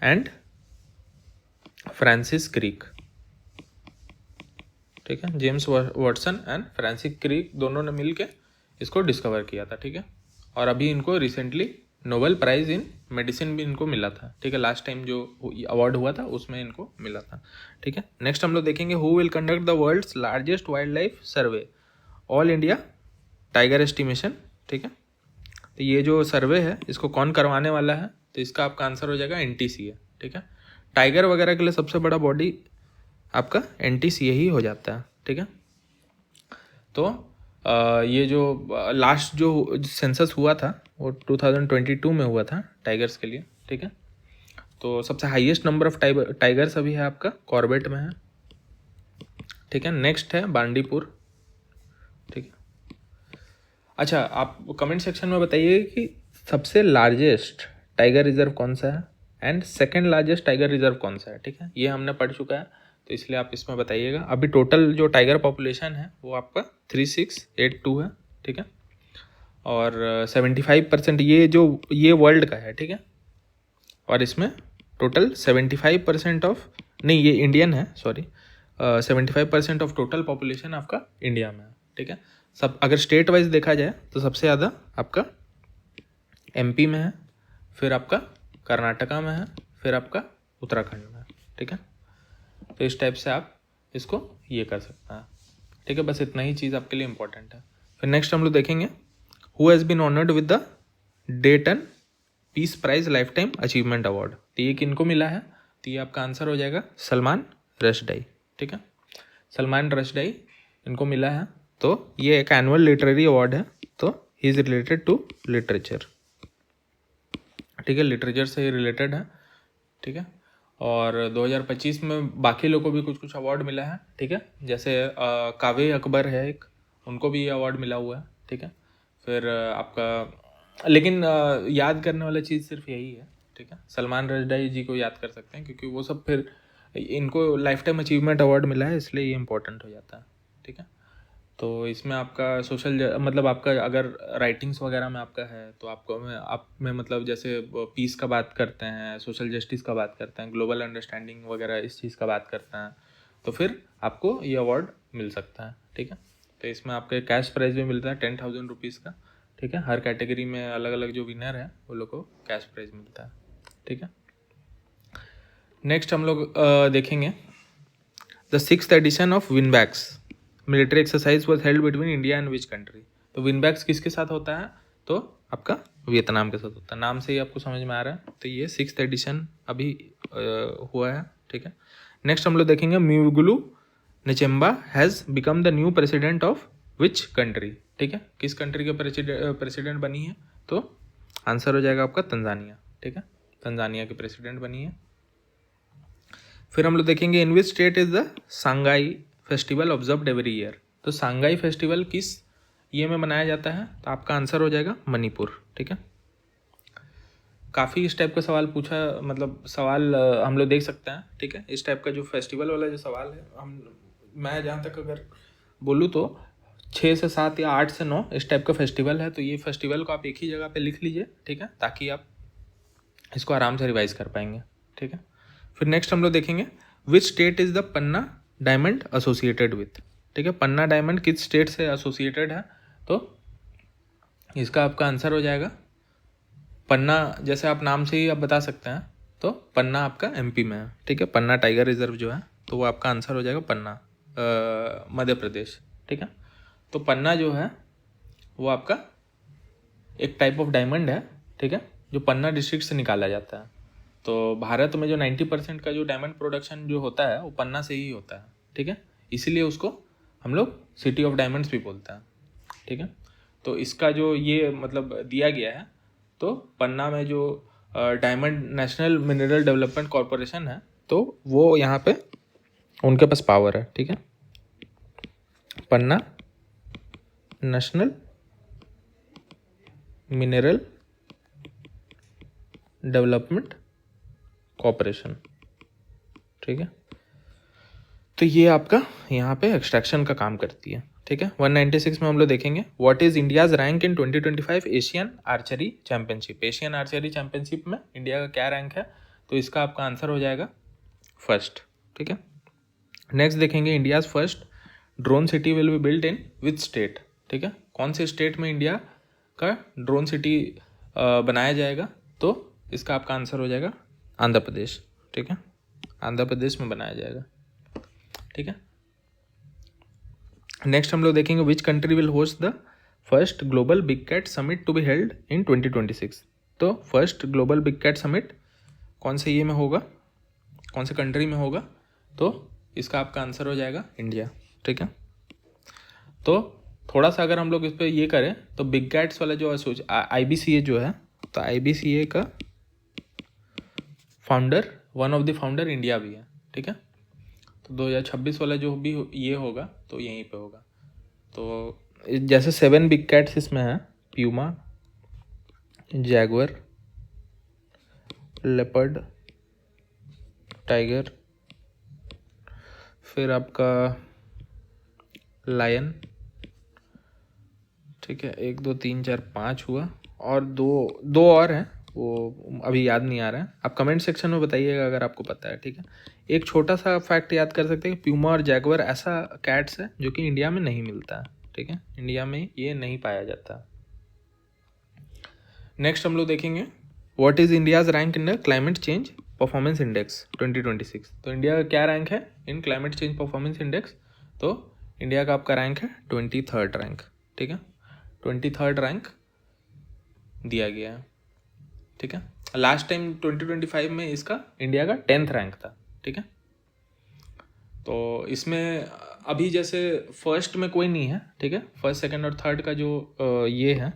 and Francis Crick. ठीक है, James Watson and Francis Crick दोनों ने मिलके इसको डिस्कवर किया था। ठीक है, और अभी इनको recently Nobel prize in medicine भी इनको मिला था। ठीक है, लास्ट टाइम जो अवार्ड हुआ था उसमें इनको मिला था। ठीक है, नेक्स्ट हम लोग देखेंगे who will conduct the world's largest wildlife survey, all India tiger estimation. ठीक है, तो ये जो सर्वे है इसको कौन करवाने वाला है, तो इसका आपका आंसर हो जाएगा एनटीसीए। ठीक है, टाइगर वगैरह के लिए सबसे बड़ा बॉडी आपका एनटीसीए ही हो जाता है। ठीक है, तो ये जो लास्ट जो सेंसस हुआ था वो 2022 में हुआ था टाइगर्स के लिए। ठीक है, तो सबसे हाईएस्ट नंबर ऑफ टाइगर्स अभी है आपका कॉर्बेट में है। ठीक है, नेक्स्ट है बांडीपुर। ठीक है, अच्छा आप कमेंट सेक्शन में बताइए कि सबसे लार्जेस्ट टाइगर रिजर्व कौन सा है and second largest tiger reserve कौन सा है। ठीक है, ये हमने पढ़ चुका है, तो इसलिए आप इसमें बताइएगा। अभी टोटल जो टाइगर पॉपुलेशन है वो आपका 3682 है। ठीक है, और 75% ये वर्ल्ड का है। ठीक है, और इसमें टोटल 75% ऑफ, नहीं ये इंडियन है, सॉरी, 75% ऑफ टोटल पॉपुलेशन आपका इंडिया में है। ठीक है, सब अगर स्टेट वाइज देखा जाए तो सबसे ज़्यादा आपका एमपी में है, फिर आपका कर्नाटका में है, फिर आपका उत्तराखंड में है। ठीक है, तो इस टाइप से आप इसको ये कर सकते हैं। ठीक है, बस इतना ही चीज़ आपके लिए इंपॉर्टेंट है। फिर नेक्स्ट हम लोग देखेंगे who has been honoured with the Dayton peace prize lifetime achievement award. तो ये किनको मिला है, तो ये आपका आंसर हो जाएगा सलमान रश्दी। ठीक है, सलमान रश्दी इनको मिला है। तो ये एक एनुअल लिटरेरी अवार्ड है, तो he is related to literature. ठीक है, लिटरेचर से ही रिलेटेड है। ठीक है, और 2025 में बाकी लोगों को भी कुछ कुछ अवार्ड मिला है। ठीक है, जैसे कावे अकबर है एक, उनको भी ये अवार्ड मिला हुआ है। ठीक है, फिर आपका लेकिन याद करने वाला चीज़ सिर्फ यही है। ठीक है, सलमान रश्दी जी को याद कर सकते हैं क्योंकि वो सब फिर इनको लाइफ टाइम अचीवमेंट अवार्ड मिला है, इसलिए ये इंपॉर्टेंट हो जाता है। ठीक है, तो इसमें आपका सोशल मतलब आपका अगर राइटिंग्स वगैरह में आपका है तो आपको आप में मतलब जैसे पीस का बात करते हैं, सोशल जस्टिस का बात करते हैं, ग्लोबल अंडरस्टैंडिंग वगैरह इस चीज़ का बात करते हैं, तो फिर आपको ये अवार्ड मिल सकता है। ठीक है, तो इसमें आपके कैश प्राइज भी मिलता है 10,000 रुपीज़ का। ठीक है, हर कैटेगरी में अलग अलग जो विनर है वो लोग को कैश प्राइज मिलता है। ठीक है, नेक्स्ट हम लोग देखेंगे the 6th edition of Vinbax military exercise was held between India and which country. तो विनबैक्स किसके साथ होता है, तो आपका वियतनाम के साथ होता है। नाम से ही आपको समझ में आ रहा है, तो ये 6th एडिशन अभी हुआ है। ठीक है, नेक्स्ट हम लोग देखेंगे Mwigulu Nchemba has become the new president of which country. ठीक है, किस कंट्री के प्रेसिडेंट बनी है, तो आंसर हो जाएगा आपका तंजानिया। ठीक है, तंजानिया के प्रेसिडेंट बनी है। फिर हम लोग देखेंगे in which state is the Sangai festival observed every year. तो सांगाई फेस्टिवल किस ये में मनाया जाता है, तो आपका आंसर हो जाएगा मणिपुर। ठीक है, काफ़ी इस टाइप का सवाल पूछा, मतलब सवाल हम लोग देख सकते हैं। ठीक है, इस टाइप का जो फेस्टिवल वाला जो सवाल है, मैं जहाँ तक अगर बोलूँ तो 6 से 7 या 8 से 9 इस टाइप का फेस्टिवल है। तो ये फेस्टिवल को आप एक ही जगह पे लिख लीजिए। ठीक है, ताकि आप इसको आराम से रिवाइज कर पाएंगे। ठीक है, फिर नेक्स्ट हम लोग देखेंगे विच state is the Panna diamond associated with. ठीक है, पन्ना डायमंड किस स्टेट से एसोसिएटेड है, तो इसका आपका आंसर हो जाएगा पन्ना। जैसे आप नाम से ही आप बता सकते हैं, तो पन्ना आपका एमपी में है। ठीक है, पन्ना टाइगर रिजर्व जो है, तो वो आपका आंसर हो जाएगा पन्ना, मध्य प्रदेश। ठीक है, तो पन्ना जो है वो आपका एक टाइप ऑफ डायमंड है। ठीक है, जो पन्ना डिस्ट्रिक्ट से निकाला जाता है। तो भारत में जो 90% का जो डायमंड प्रोडक्शन जो होता है वो पन्ना से ही होता है, ठीक है। इसीलिए उसको हम लोग सिटी ऑफ डायमंड्स भी बोलते हैं, ठीक है। तो इसका जो ये मतलब दिया गया है, तो पन्ना में जो diamond national mineral development corporation है, तो वो यहाँ पे उनके पास पावर है, ठीक है। पन्ना नेशनल मिनरल डेवलपमेंट कॉरपोरेशन, ठीक है। तो ये आपका यहाँ पे एक्सट्रैक्शन का काम करती है, ठीक है। 196 में हम लोग देखेंगे what is India's rank in 2025 Asian archery championship. Asian archery championship में इंडिया का क्या रैंक है, तो इसका आपका आंसर हो जाएगा फर्स्ट, ठीक है। नेक्स्ट देखेंगे India's first drone city will be built in which state, ठीक है। कौन से स्टेट में इंडिया का ड्रोन सिटी बनाया जाएगा, तो इसका आपका आंसर हो जाएगा आंध्र प्रदेश, ठीक है। आंध्र प्रदेश में बनाया जाएगा, ठीक है। नेक्स्ट हम लोग देखेंगे which country will host the first global big cat summit to be held in 2026। तो first global big cat summit कौन से ये में होगा, कौन से कंट्री में होगा, तो इसका आपका आंसर हो जाएगा इंडिया, ठीक है। तो थोड़ा सा अगर हम लोग इस पर ये करें तो बिग कैट्स वाला जो सोच IBCA जो है, तो IBCA का founder, one of the founder India भी है, ठीक है। तो 2026 वाला जो भी ये होगा तो यहीं पे होगा। तो जैसे 7 बिग कैट्स इसमें है, प्यूमा, जैगवर, लेपर्ड, टाइगर, फिर आपका लायन, ठीक है। 1 2 3 4 5 हुआ, और दो और हैं, वो अभी याद नहीं आ रहा है। आप कमेंट सेक्शन में बताइएगा अगर आपको पता है, ठीक है। एक छोटा सा फैक्ट याद कर सकते हैं कि प्यूमा और जैगवर ऐसा कैट्स है जो कि इंडिया में नहीं मिलता है, ठीक है। इंडिया में ये नहीं पाया जाता। नेक्स्ट हम लोग देखेंगे what is India's rank in the climate change performance index 2026। तो इंडिया का क्या रैंक है इन क्लाइमेट चेंज परफॉर्मेंस इंडेक्स, तो इंडिया का आपका रैंक है 23rd रैंक, ठीक है। 23rd रैंक दिया गया है, ठीक है। लास्ट टाइम 2025 में इसका इंडिया का 10th रैंक था, ठीक है। तो इसमें अभी जैसे फर्स्ट में कोई नहीं है, ठीक है। फर्स्ट सेकंड और थर्ड का जो ये है,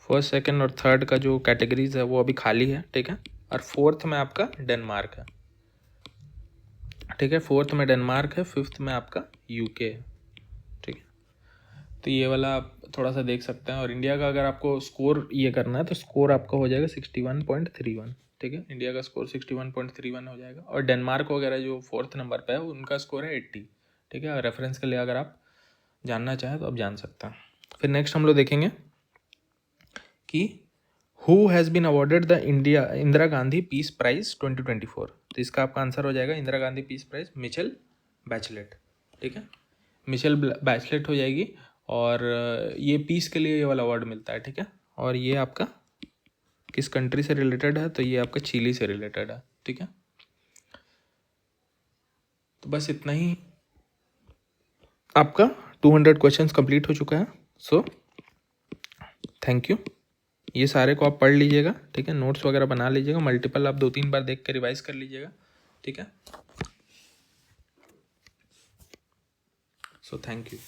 फर्स्ट सेकंड और थर्ड का जो कैटेगरीज है वो अभी खाली है, ठीक है। और फोर्थ में आपका डेनमार्क है, ठीक है। फोर्थ में डेनमार्क है, फिफ्थ में आपका UK है, ठीक है। तो ये वाला आप थोड़ा सा देख सकते हैं। और इंडिया का अगर आपको स्कोर ये करना है तो स्कोर आपका हो जाएगा 61.31, ठीक है। इंडिया का स्कोर 61.31 हो जाएगा। और डेनमार्क वगैरह जो 4th नंबर पे है उनका स्कोर है 80, ठीक है। रेफरेंस के लिए अगर आप जानना चाहें तो आप जान सकते हैं। फिर नेक्स्ट हम लोग देखेंगे कि who has been awarded the Indira Gandhi peace prize 2024। तो इसका आपका आंसर हो जाएगा Indira Gandhi peace prize Michelle Bachelet, ठीक है। मिचेल बैचलेट हो जाएगी। और ये पीस के लिए ये वाला अवार्ड मिलता है, ठीक है। और ये आपका किस कंट्री से रिलेटेड है, तो ये आपका चिली से रिलेटेड है, ठीक है। तो बस इतना ही आपका 200 क्वेश्चंस कंप्लीट हो चुका है। So thank you. ये सारे को आप पढ़ लीजिएगा, ठीक है। नोट्स वगैरह बना लीजिएगा, मल्टीपल आप 2-3 बार देख कर रिवाइज कर लीजिएगा, ठीक है। So thank you.